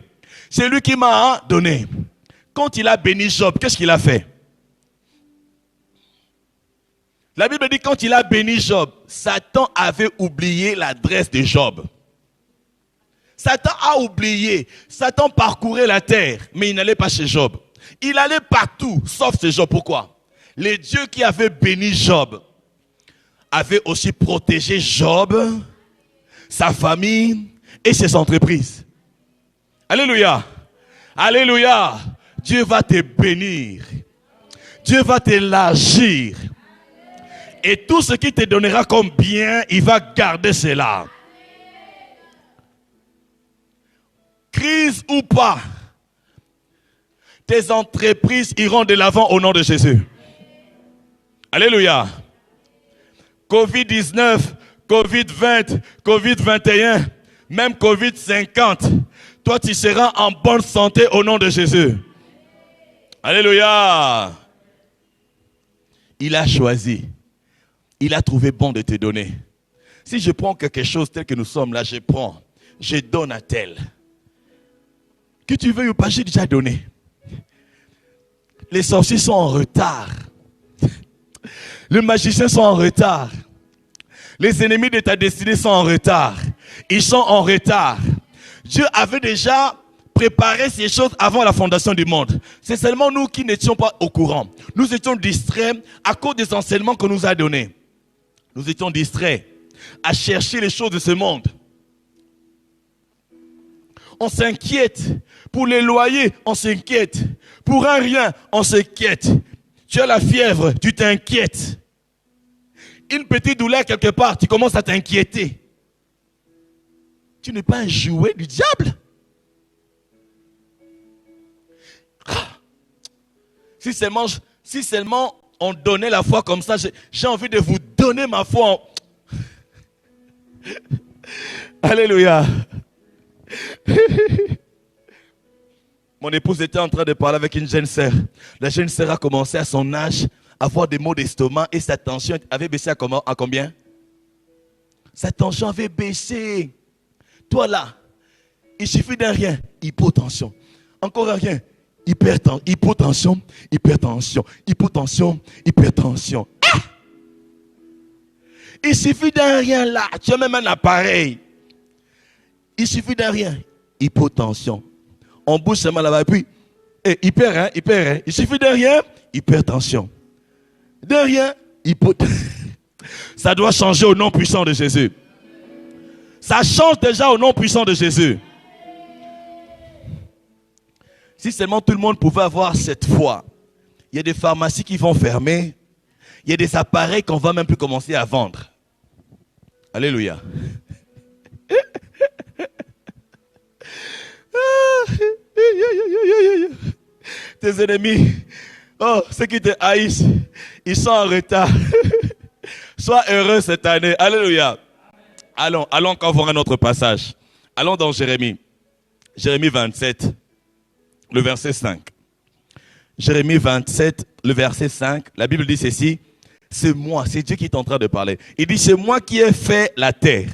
C'est lui qui m'a donné. Quand il a béni Job, qu'est-ce qu'il a fait? La Bible dit quand il a béni Job, Satan avait oublié l'adresse de Job. Satan a oublié. Satan parcourait la terre, mais il n'allait pas chez Job. Il allait partout, sauf chez Job. Pourquoi? Les dieux qui avaient béni Job avaient aussi protégé Job, sa famille et ses entreprises. Alléluia. Alléluia. Dieu va te bénir. Dieu va t'élargir. Et tout ce qui te donnera comme bien, il va garder cela. Crise ou pas, tes entreprises iront de l'avant au nom de Jésus. Alléluia. Covid-19, Covid-20, Covid-21, même Covid-50, toi tu seras en bonne santé au nom de Jésus. Alléluia. Il a choisi. Il a trouvé bon de te donner. Si je prends quelque chose tel que nous sommes là, je prends, je donne à tel. Que tu veuilles ou pas, j'ai déjà donné. Les sorciers sont en retard. Les magiciens sont en retard. Les ennemis de ta destinée sont en retard. Ils sont en retard. Dieu avait déjà préparé ces choses avant la fondation du monde. C'est seulement nous qui n'étions pas au courant. Nous étions distraits à cause des enseignements qu'on nous a donnés. Nous étions distraits à chercher les choses de ce monde. On s'inquiète. Pour les loyers, on s'inquiète. Pour un rien, on s'inquiète. Tu as la fièvre, tu t'inquiètes. Une petite douleur quelque part, tu commences à t'inquiéter. Tu n'es pas un jouet du diable. Si seulement on donnait la foi comme ça, j'ai envie de vous donner ma foi. Alléluia. Mon épouse était en train de parler avec une jeune sœur. La jeune sœur a commencé à son âge à avoir des maux d'estomac et sa tension avait baissé à combien? Sa tension avait baissé. Toi là, il suffit d'un rien, hypotension. Encore un rien, hypotension, hypertension, hypotension, hypertension. Ah! Il suffit d'un rien là, tu as même un appareil. Il suffit d'un rien, hypotension. On bouge seulement là-bas et puis, hyper, hein. Il suffit de rien, hypertension. De rien, Ça doit changer au nom puissant de Jésus. Ça change déjà au nom puissant de Jésus. Si seulement tout le monde pouvait avoir cette foi. Il y a des pharmacies qui vont fermer. Il y a des appareils qu'on ne va même plus commencer à vendre. Alléluia. Tes ennemis, ceux qui te haïssent, ils sont en retard. Sois heureux cette année. Alléluia. Allons encore voir un autre passage. Allons dans Jérémie. Jérémie 27, le verset 5. Jérémie 27, le verset 5. La Bible dit ceci. C'est moi, c'est Dieu qui est en train de parler. Il dit, c'est moi qui ai fait la terre,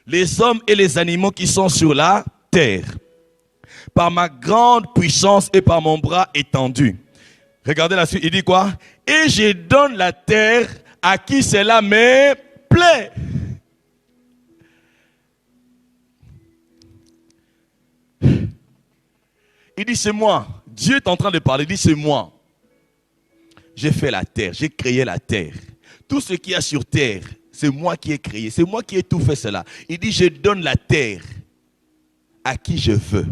les hommes et les animaux qui sont sur la terre, par ma grande puissance et par mon bras étendu. Regardez la suite, il dit quoi? Et je donne la terre à qui cela me plaît. Il dit c'est moi. Dieu est en train de parler, il dit c'est moi. J'ai fait la terre, j'ai créé la terre. Tout ce qu'il y a sur terre, c'est moi qui ai créé, c'est moi qui ai tout fait cela. Il dit je donne la terre à qui je veux.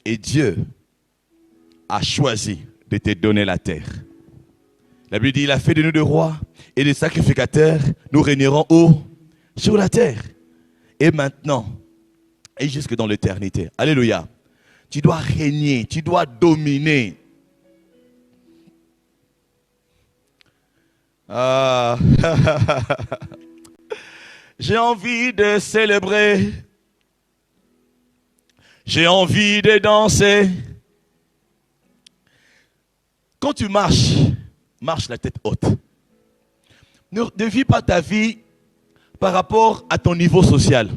Et Dieu a choisi de te donner la terre. La Bible dit, il a fait de nous des rois et des sacrificateurs. Nous régnerons où? Sur la terre. Et maintenant, et jusque dans l'éternité. Alléluia. Tu dois régner, tu dois dominer. Ah. J'ai envie de célébrer. J'ai envie de danser. Quand tu marches, marche la tête haute. Ne vis pas ta vie par rapport à ton niveau social.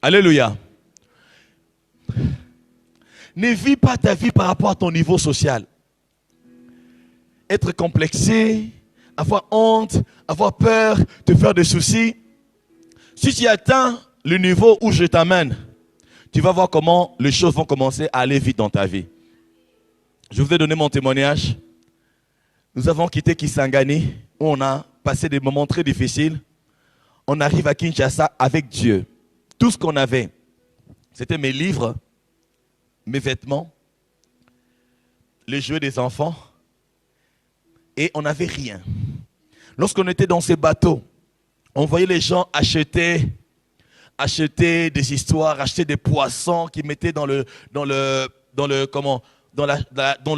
Alléluia. Ne vis pas ta vie par rapport à ton niveau social. être complexé, avoir honte, avoir peur, te faire des soucis. Si tu atteins le niveau où je t'amène, tu vas voir comment les choses vont commencer à aller vite dans ta vie. Je vous ai donné mon témoignage. Nous avons quitté Kisangani, où on a passé des moments très difficiles. On arrive à Kinshasa avec Dieu. Tout ce qu'on avait, c'était mes livres, mes vêtements, les jouets des enfants. Et on n'avait rien. Lorsqu'on était dans ces bateaux, on voyait les gens acheter des histoires, acheter des poissons qu'ils mettaient dans la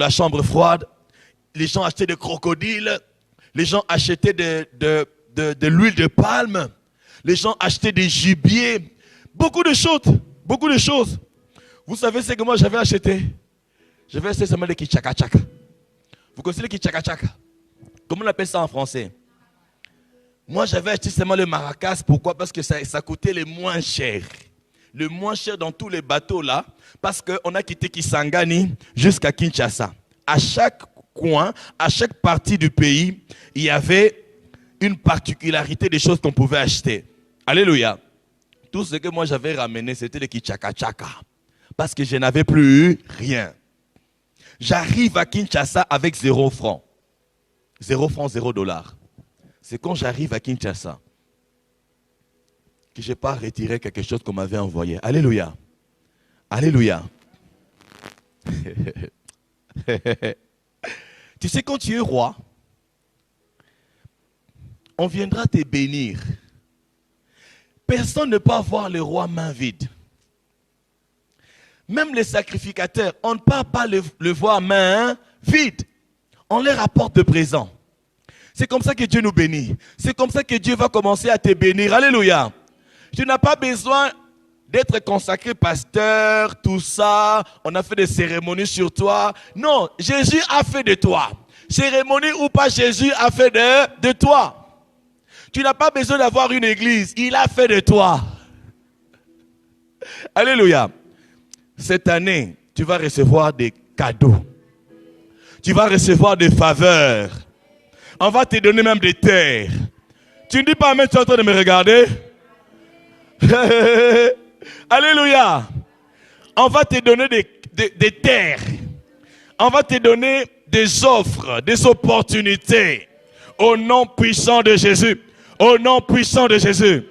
chambre froide. Les gens achetaient des crocodiles. Les gens achetaient de l'huile de palme. Les gens achetaient des gibiers. Beaucoup de choses. Beaucoup de choses. Vous savez ce que moi j'avais acheté? J'avais acheté seulement les kichaka-chaka. Vous connaissez les kichaka-chaka? Comment on appelle ça en français? Moi, j'avais acheté seulement le maracas. Pourquoi? Parce que ça coûtait le moins cher. Le moins cher dans tous les bateaux là. Parce qu'on a quitté Kisangani jusqu'à Kinshasa. À chaque coin, à chaque partie du pays, il y avait une particularité des choses qu'on pouvait acheter. Alléluia. Tout ce que moi j'avais ramené, c'était le kichaka-chaka. Parce que je n'avais plus rien. J'arrive à Kinshasa avec 0 francs. 0 francs, 0 dollars. C'est quand j'arrive à Kinshasa que je n'ai pas retiré quelque chose qu'on m'avait envoyé. Alléluia. Alléluia. Tu sais, quand tu es roi, on viendra te bénir. Personne ne peut avoir le roi main vide. Même les sacrificateurs, on ne peut pas le voir main vide. On leur apporte de présents. C'est comme ça que Dieu nous bénit. C'est comme ça que Dieu va commencer à te bénir. Alléluia. Tu n'as pas besoin d'être consacré pasteur, tout ça. On a fait des cérémonies sur toi. Non, Jésus a fait de toi. Cérémonie ou pas, Jésus a fait de toi. Tu n'as pas besoin d'avoir une église. Il a fait de toi. Alléluia. Cette année, tu vas recevoir des cadeaux. Tu vas recevoir des faveurs. On va te donner même des terres. Tu ne dis pas amen, tu es en train de me regarder? Alléluia. On va te donner des terres. On va te donner des offres, des opportunités. Au nom puissant de Jésus. Au nom puissant de Jésus.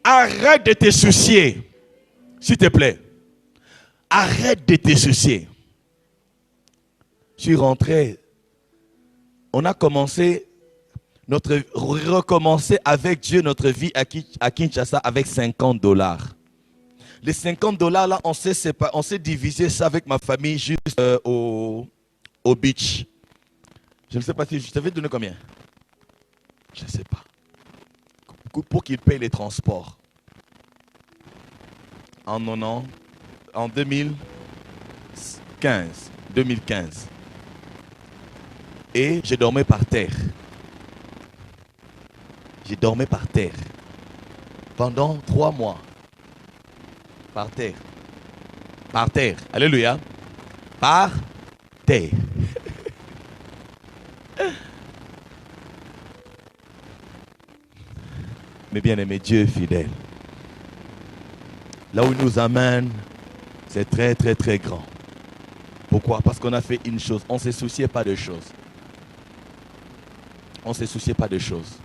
Arrête de te soucier. S'il te plaît. Arrête de te soucier. Je suis rentré. On a recommencé avec Dieu notre vie à Kinshasa avec 50 dollars. Les 50 dollars là, on s'est divisé ça avec ma famille juste au beach. Je ne sais pas si je t'avais donné combien. Je ne sais pas. Pour qu'ils payent les transports. En 2015. Et j'ai dormi par terre. J'ai dormi par terre. Pendant 3 mois. Par terre. Par terre. Alléluia. Par terre. Mais bien aimé, Dieu est fidèle. Là où il nous amène, c'est très très très grand. Pourquoi? Parce qu'on a fait une chose. On ne se souciait pas de choses. On ne se souciait pas de choses.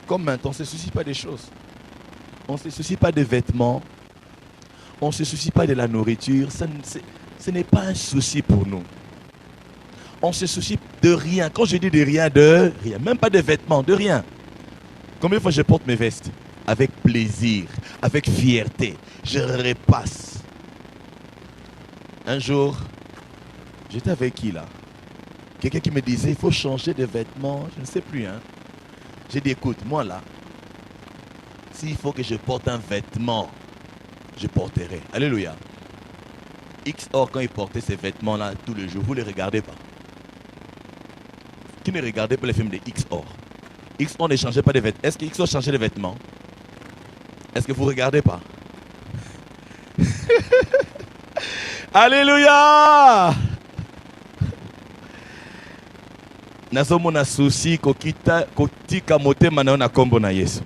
Comme maintenant, on ne se soucie pas des choses. On ne se soucie pas des vêtements. On ne se soucie pas de la nourriture. Ce n'est pas un souci pour nous. On se soucie de rien. Quand je dis de rien, même pas de vêtements, de rien. Combien de fois je porte mes vestes? Avec plaisir, avec fierté. Je repasse. Un jour, j'étais avec qui là? Quelqu'un qui me disait, il faut changer de vêtements. Je ne sais plus. J'ai dit, écoute, moi là, s'il faut que je porte un vêtement, je porterai. Alléluia. XOR, quand il portait ces vêtements-là tous les jours, vous ne les regardez pas. Qui ne regardait pas les films de XOR? XOR ne changeait pas de vêtements. Est-ce que XOR changeait de vêtements? Est-ce que vous ne regardez pas? Alléluia! nazomona souci kotika motema na yo na kombo na Yesu.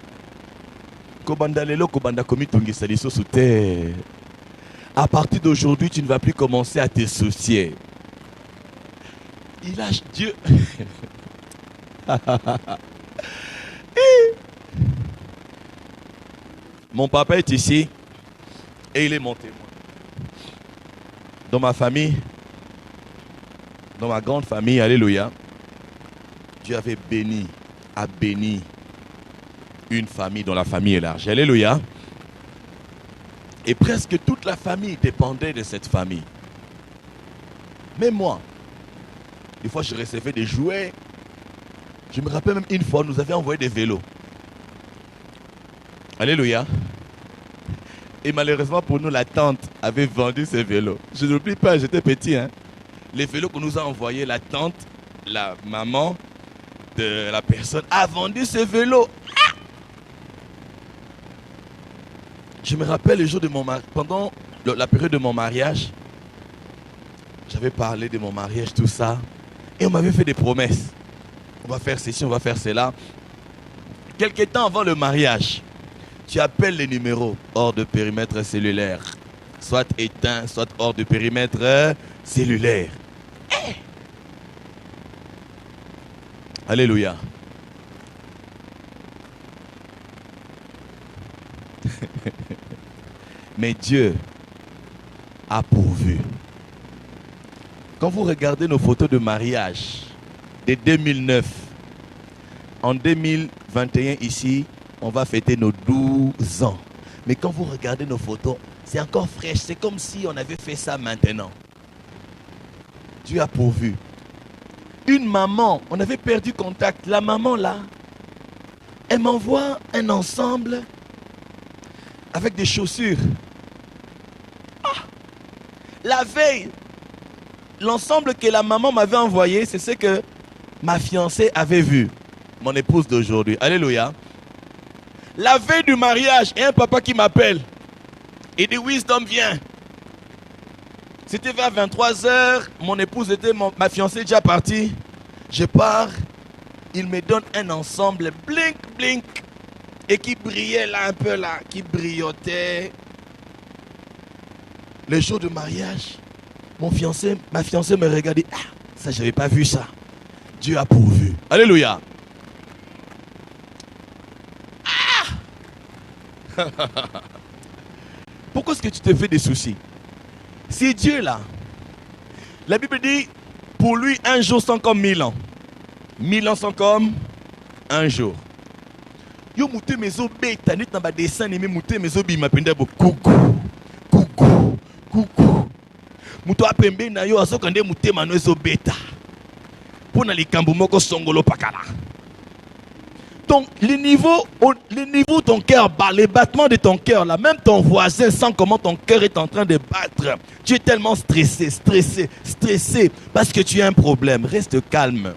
Kobanda lelo kobanda komitungisa lisusu te. À partir d'aujourd'hui, tu ne vas plus commencer à te soucier. Il a Dieu. Mon papa est ici et il est mon témoin. Dans ma famille, dans ma grande famille, alléluia, Dieu avait a béni une famille dont la famille est large. Alléluia. Et presque toute la famille dépendait de cette famille. Même moi, des fois je recevais des jouets. Je me rappelle même une fois, nous avions envoyé des vélos. Alléluia. Et malheureusement pour nous, la tante avait vendu ces vélos. Je n'oublie pas, j'étais petit. Les vélos qu'on nous a envoyés, la tante, la maman de la personne a vendu ces vélos. Je me rappelle le jour de mon mariage, pendant la période de mon mariage, j'avais parlé de mon mariage, tout ça, et on m'avait fait des promesses. On va faire ceci, on va faire cela. Quelque temps avant le mariage, tu appelles les numéros hors de périmètre cellulaire, soit éteints, soit hors de périmètre cellulaire. Hey! Alléluia. Mais Dieu a pourvu. Quand vous regardez nos photos de mariage de 2009, en 2021 ici, on va fêter nos 12 ans. Mais quand vous regardez nos photos, c'est encore fraîche. C'est comme si on avait fait ça maintenant. Dieu a pourvu. Une maman, on avait perdu contact. La maman là, elle m'envoie un ensemble avec des chaussures. La veille, l'ensemble que la maman m'avait envoyé, c'est ce que ma fiancée avait vu. Mon épouse d'aujourd'hui. Alléluia. La veille du mariage, il y a un papa qui m'appelle. Il dit, Wisdom, viens. C'était vers 23h. Mon épouse était, ma fiancée déjà partie. Je pars. Il me donne un ensemble blink, blink. Et qui brillait là, un peu là. Qui brillotait. Le jour du mariage, ma fiancée me regardait. Ah, ça, je n'avais pas vu ça. Dieu a pourvu. Alléluia. Ah! Pourquoi est-ce que tu te fais des soucis? Si Dieu là, la Bible dit, pour lui, un jour sont comme 1000 ans. 1000 ans sont comme un jour. Yo mouté mezo beta net na ba dessin animé mouté mezo bi mapenda bo coucou. Coucou. Coucou. Muto apembe na yo azokande mouté mano ezo beta. Pona likambo moko songolo pakala. Donc le niveau de ton cœur bat, les battements de ton cœur là, même ton voisin sent comment ton cœur est en train de battre. Tu es tellement stressé parce que tu as un problème. Reste calme.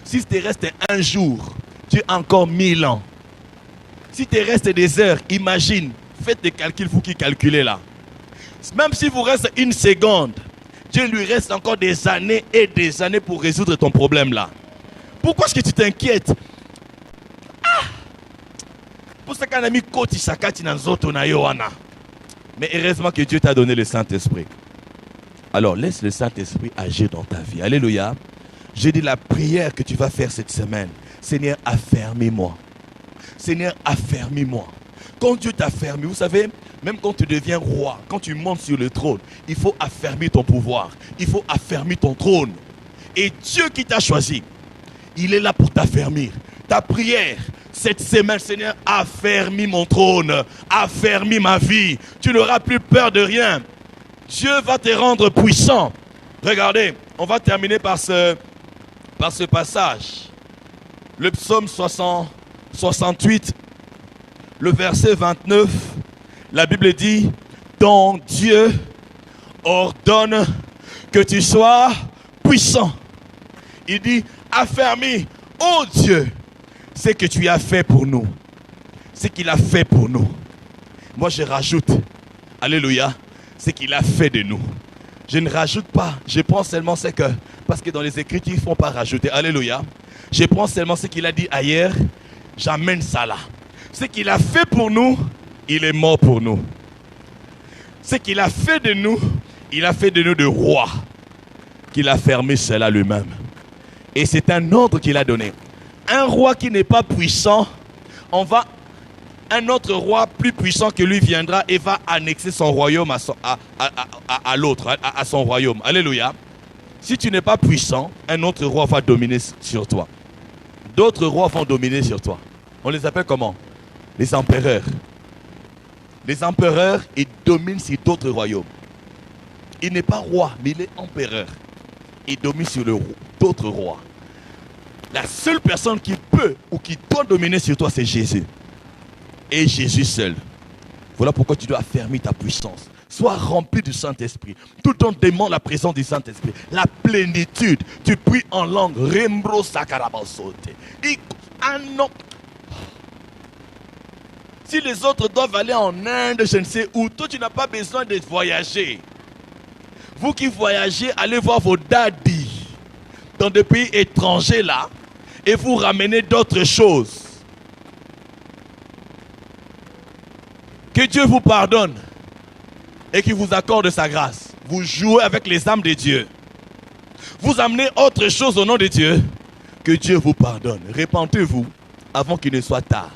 Si tu restes un jour, tu as encore 1000 ans. Si tu restes des heures, imagine, faites des calculs, faut qu'il calcule là. Même si vous restez une seconde, Dieu lui reste encore des années et des années pour résoudre ton problème là. Pourquoi est-ce que tu t'inquiètes? Mais heureusement que Dieu t'a donné le Saint-Esprit. Alors laisse le Saint-Esprit agir dans ta vie. Alléluia. J'ai dit la prière que tu vas faire cette semaine. Seigneur, affermis-moi. Seigneur, affermis-moi. Quand Dieu t'affermit, vous savez, même quand tu deviens roi, quand tu montes sur le trône, il faut affermir ton pouvoir. Il faut affermir ton trône. Et Dieu qui t'a choisi, il est là pour t'affermir. Ta prière, cette semaine, Seigneur, affermis mon trône, affermis ma vie. Tu n'auras plus peur de rien. Dieu va te rendre puissant. Regardez, on va terminer par ce passage. Le psaume 68, le verset 29, la Bible dit, ton Dieu ordonne que tu sois puissant. Il dit, affermis, oh Dieu, ce que tu as fait pour nous, ce qu'il a fait pour nous. Moi je rajoute, alléluia, ce qu'il a fait de nous. Je ne rajoute pas. Je prends seulement ce que... Parce que dans les Écritures, ils ne font pas rajouter. Alléluia. Je prends seulement ce qu'il a dit ailleurs. J'amène ça là. Ce qu'il a fait pour nous, il est mort pour nous. Ce qu'il a fait de nous, il a fait de nous de rois. Qu'il a fermé cela lui-même. Et c'est un ordre qu'il a donné. Un roi qui n'est pas puissant, un autre roi plus puissant que lui viendra et va annexer son royaume à l'autre, à son royaume. Alléluia. Si tu n'es pas puissant, un autre roi va dominer sur toi. D'autres rois vont dominer sur toi. On les appelle comment? Les empereurs. Les empereurs, ils dominent sur d'autres royaumes. Il n'est pas roi, mais il est empereur. Il domine sur d'autres rois. La seule personne qui peut ou qui doit dominer sur toi, c'est Jésus. Et Jésus seul. Voilà pourquoi tu dois affermir ta puissance. Sois rempli du Saint-Esprit. Tout le temps demande la présence du Saint-Esprit. La plénitude. Tu pries en langue. Rembro sakarabasote. Si les autres doivent aller en Inde, je ne sais où, toi tu n'as pas besoin de voyager. Vous qui voyagez, allez voir vos daddies dans des pays étrangers là et vous ramenez d'autres choses. Que Dieu vous pardonne et qu'il vous accorde sa grâce. Vous jouez avec les âmes de Dieu. Vous amenez autre chose au nom de Dieu. Que Dieu vous pardonne. Repentez-vous avant qu'il ne soit tard.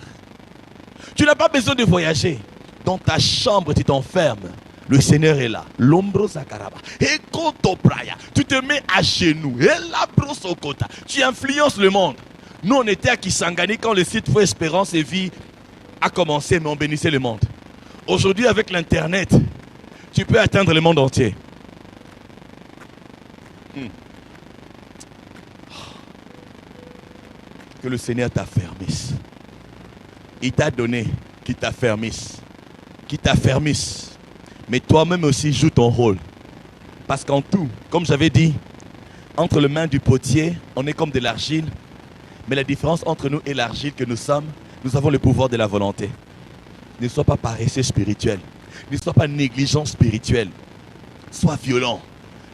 Tu n'as pas besoin de voyager. Dans ta chambre, tu t'enfermes. Le Seigneur est là. L'ombro sakaraba. Tu te mets à genoux. Tu influences le monde. Nous, on était à Kisangani quand le site Foi Espérance et Vie a commencé, mais on bénissait le monde. Aujourd'hui, avec l'Internet, tu peux atteindre le monde entier. Que le Seigneur t'affermisse. Il t'a donné qu'il t'affermisse. Qu'il t'affermisse. Mais toi-même aussi, joue ton rôle. Parce qu'en tout, comme j'avais dit, entre les mains du potier, on est comme de l'argile. Mais la différence entre nous et l'argile que nous sommes, nous avons le pouvoir de la volonté. Ne sois pas paresseux spirituel. Ne sois pas négligent spirituel. Sois violent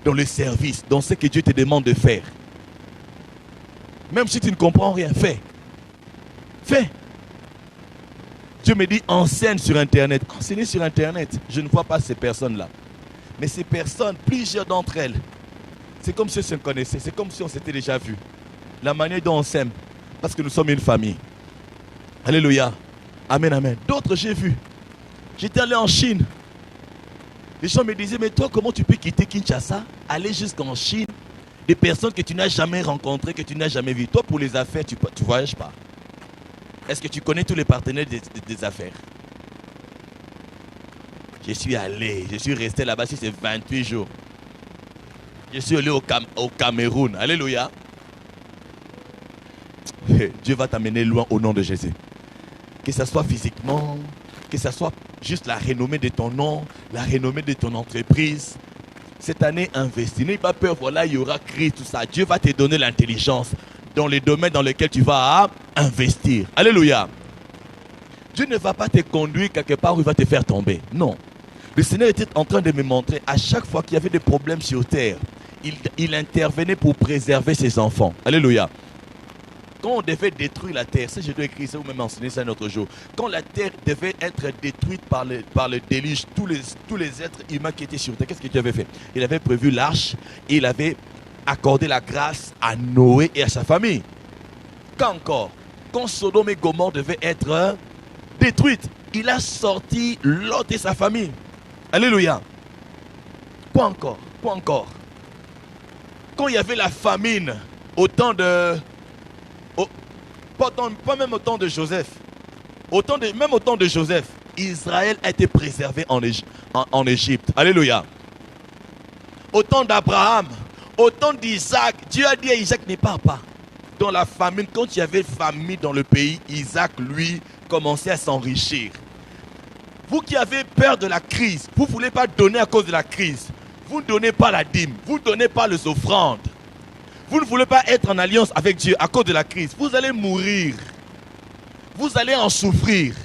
dans le service, dans ce que Dieu te demande de faire. Même si tu ne comprends rien, fais. Fais. Dieu me dit, enseigne sur Internet. Enseignez sur Internet. Je ne vois pas ces personnes-là. Mais ces personnes, plusieurs d'entre elles, c'est comme si on se connaissait. C'est comme si on s'était déjà vu. La manière dont on s'aime. Parce que nous sommes une famille. Alléluia. Amen, amen. D'autres, j'ai vu. J'étais allé en Chine. Les gens me disaient, mais toi, comment tu peux quitter Kinshasa, aller jusqu'en Chine, des personnes que tu n'as jamais rencontrées, que tu n'as jamais vues. Toi, pour les affaires, tu ne voyages pas. Est-ce que tu connais tous les partenaires des affaires? Je suis allé, je suis resté là-bas, c'est 28 jours. Je suis allé au Cameroun. Alléluia. Dieu va t'amener loin au nom de Jésus. Que ce soit physiquement, que ce soit juste la renommée de ton nom, la renommée de ton entreprise. Cette année, investis. N'aie pas peur, voilà, il y aura crise, tout ça. Dieu va te donner l'intelligence dans les domaines dans lesquels tu vas investir. Alléluia. Dieu ne va pas te conduire quelque part où il va te faire tomber. Non. Le Seigneur était en train de me montrer, à chaque fois qu'il y avait des problèmes sur terre, il intervenait pour préserver ses enfants. Alléluia. Quand on devait détruire la terre, ça je dois écrire ça ou même enseigner ça un autre jour. Quand la terre devait être détruite par le déluge, tous les êtres humains qui étaient sur terre, qu'est-ce que Dieu avait fait? Il avait prévu l'arche et il avait accordé la grâce à Noé et à sa famille. Qu'encore? Quand Sodome et Gomorrhe devaient être détruites, il a sorti Lot et sa famille. Alléluia. Quoi encore? Quoi encore? Quand il y avait la famine, pas même au temps de Joseph. Même au temps de Joseph, Israël a été préservé en Égypte. Alléluia. Au temps d'Abraham, au temps d'Isaac, Dieu a dit à Isaac, ne pars pas. Dans la famine, quand il y avait famine dans le pays, Isaac, lui, commençait à s'enrichir. Vous qui avez peur de la crise, vous ne voulez pas donner à cause de la crise. Vous ne donnez pas la dîme, vous ne donnez pas les offrandes. Vous ne voulez pas être en alliance avec Dieu à cause de la crise. Vous allez mourir. Vous allez en souffrir.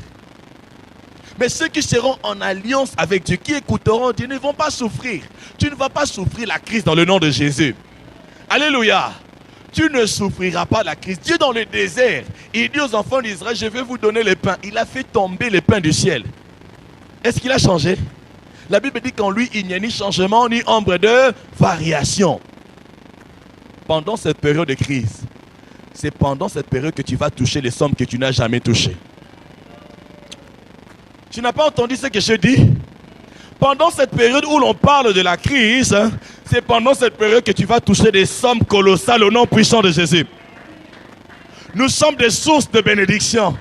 Mais ceux qui seront en alliance avec Dieu, qui écouteront Dieu, ne vont pas souffrir. Tu ne vas pas souffrir la crise dans le nom de Jésus. Alléluia. Tu ne souffriras pas la crise. Dieu dans le désert, il dit aux enfants d'Israël, je vais vous donner le pain. Il a fait tomber le pain du ciel. Est-ce qu'il a changé? La Bible dit qu'en lui, il n'y a ni changement, ni ombre de variation. Pendant cette période de crise, c'est pendant cette période que tu vas toucher les sommes que tu n'as jamais touchées. Tu n'as pas entendu ce que je dis? Pendant cette période où l'on parle de la crise, c'est pendant cette période que tu vas toucher des sommes colossales au nom puissant de Jésus. Nous sommes des sources de bénédiction.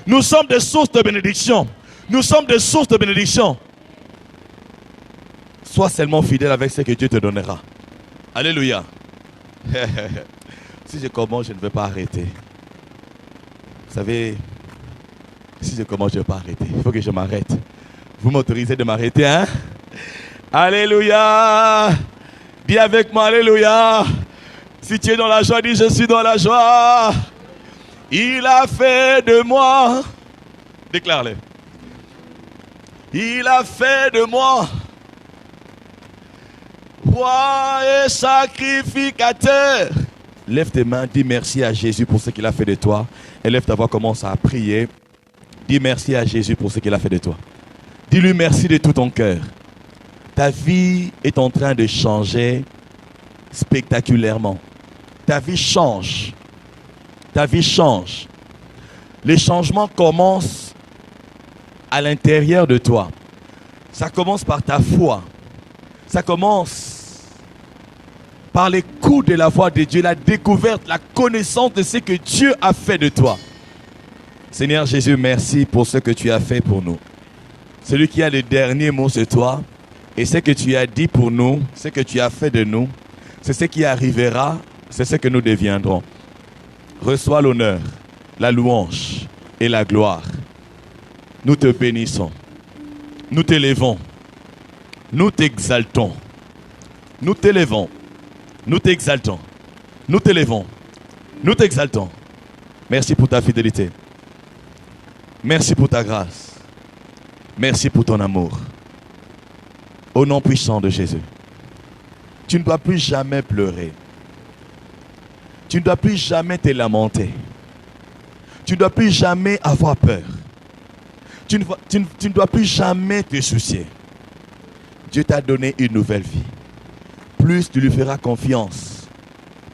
Nous sommes des sources de bénédiction. Nous sommes des sources de bénédiction. Sois seulement fidèle avec ce que Dieu te donnera. Alléluia. Si je commence, je ne vais pas arrêter. Vous savez, si je commence, je ne vais pas arrêter. Il faut que je m'arrête. Vous m'autorisez de m'arrêter, hein? Alléluia. Dis avec moi, alléluia. Si tu es dans la joie, dis je suis dans la joie. Il a fait de moi. Déclare-le. Il a fait de moi roi et sacrificateur. Lève tes mains, dis merci à Jésus pour ce qu'il a fait de toi. Et lève ta voix, commence à prier. Dis merci à Jésus pour ce qu'il a fait de toi. Dis-lui merci de tout ton cœur. Ta vie est en train de changer spectaculairement. Ta vie change. Ta vie change. Les changements commencent à l'intérieur de toi. Ça commence par ta foi. Ça commence par l'écoute de la voix de Dieu, la découverte, la connaissance de ce que Dieu a fait de toi. Seigneur Jésus, merci pour ce que tu as fait pour nous. Celui qui a le dernier mot, c'est toi. Et ce que tu as dit pour nous, ce que tu as fait de nous, c'est ce qui arrivera, c'est ce que nous deviendrons. Reçois l'honneur, la louange et la gloire. Nous te bénissons. Nous t'élevons. Nous t'exaltons. Nous t'élevons. Nous t'exaltons. Nous t'élevons. Nous t'exaltons. Merci pour ta fidélité. Merci pour ta grâce. Merci pour ton amour. Au nom puissant de Jésus. Tu ne dois plus jamais pleurer. Tu ne dois plus jamais te lamenter. Tu ne dois plus jamais avoir peur. Tu ne dois plus jamais te soucier. Dieu t'a donné une nouvelle vie. Plus tu lui feras confiance,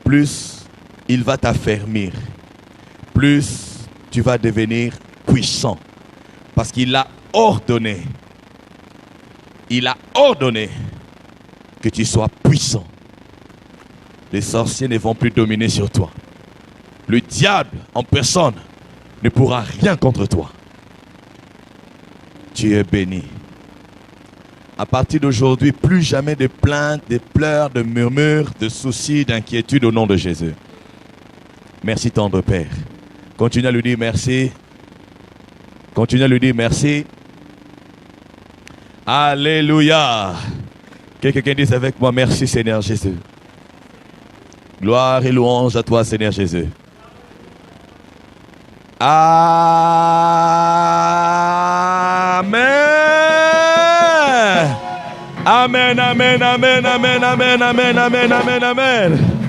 plus il va t'affermir. Plus tu vas devenir puissant. Parce qu'il a ordonné. Il a ordonné que tu sois puissant. Les sorciers ne vont plus dominer sur toi. Le diable en personne ne pourra rien contre toi. Tu es béni. À partir d'aujourd'hui, plus jamais de plaintes, de pleurs, de murmures, de soucis, d'inquiétudes au nom de Jésus. Merci tendre Père. Continue à lui dire merci. Continue à lui dire merci. Alléluia. Que quelqu'un dise avec moi, merci Seigneur Jésus. Gloire et louange à toi Seigneur Jésus. Amen. Amen, amen, amen, amen, amen, amen, amen, amen, amen.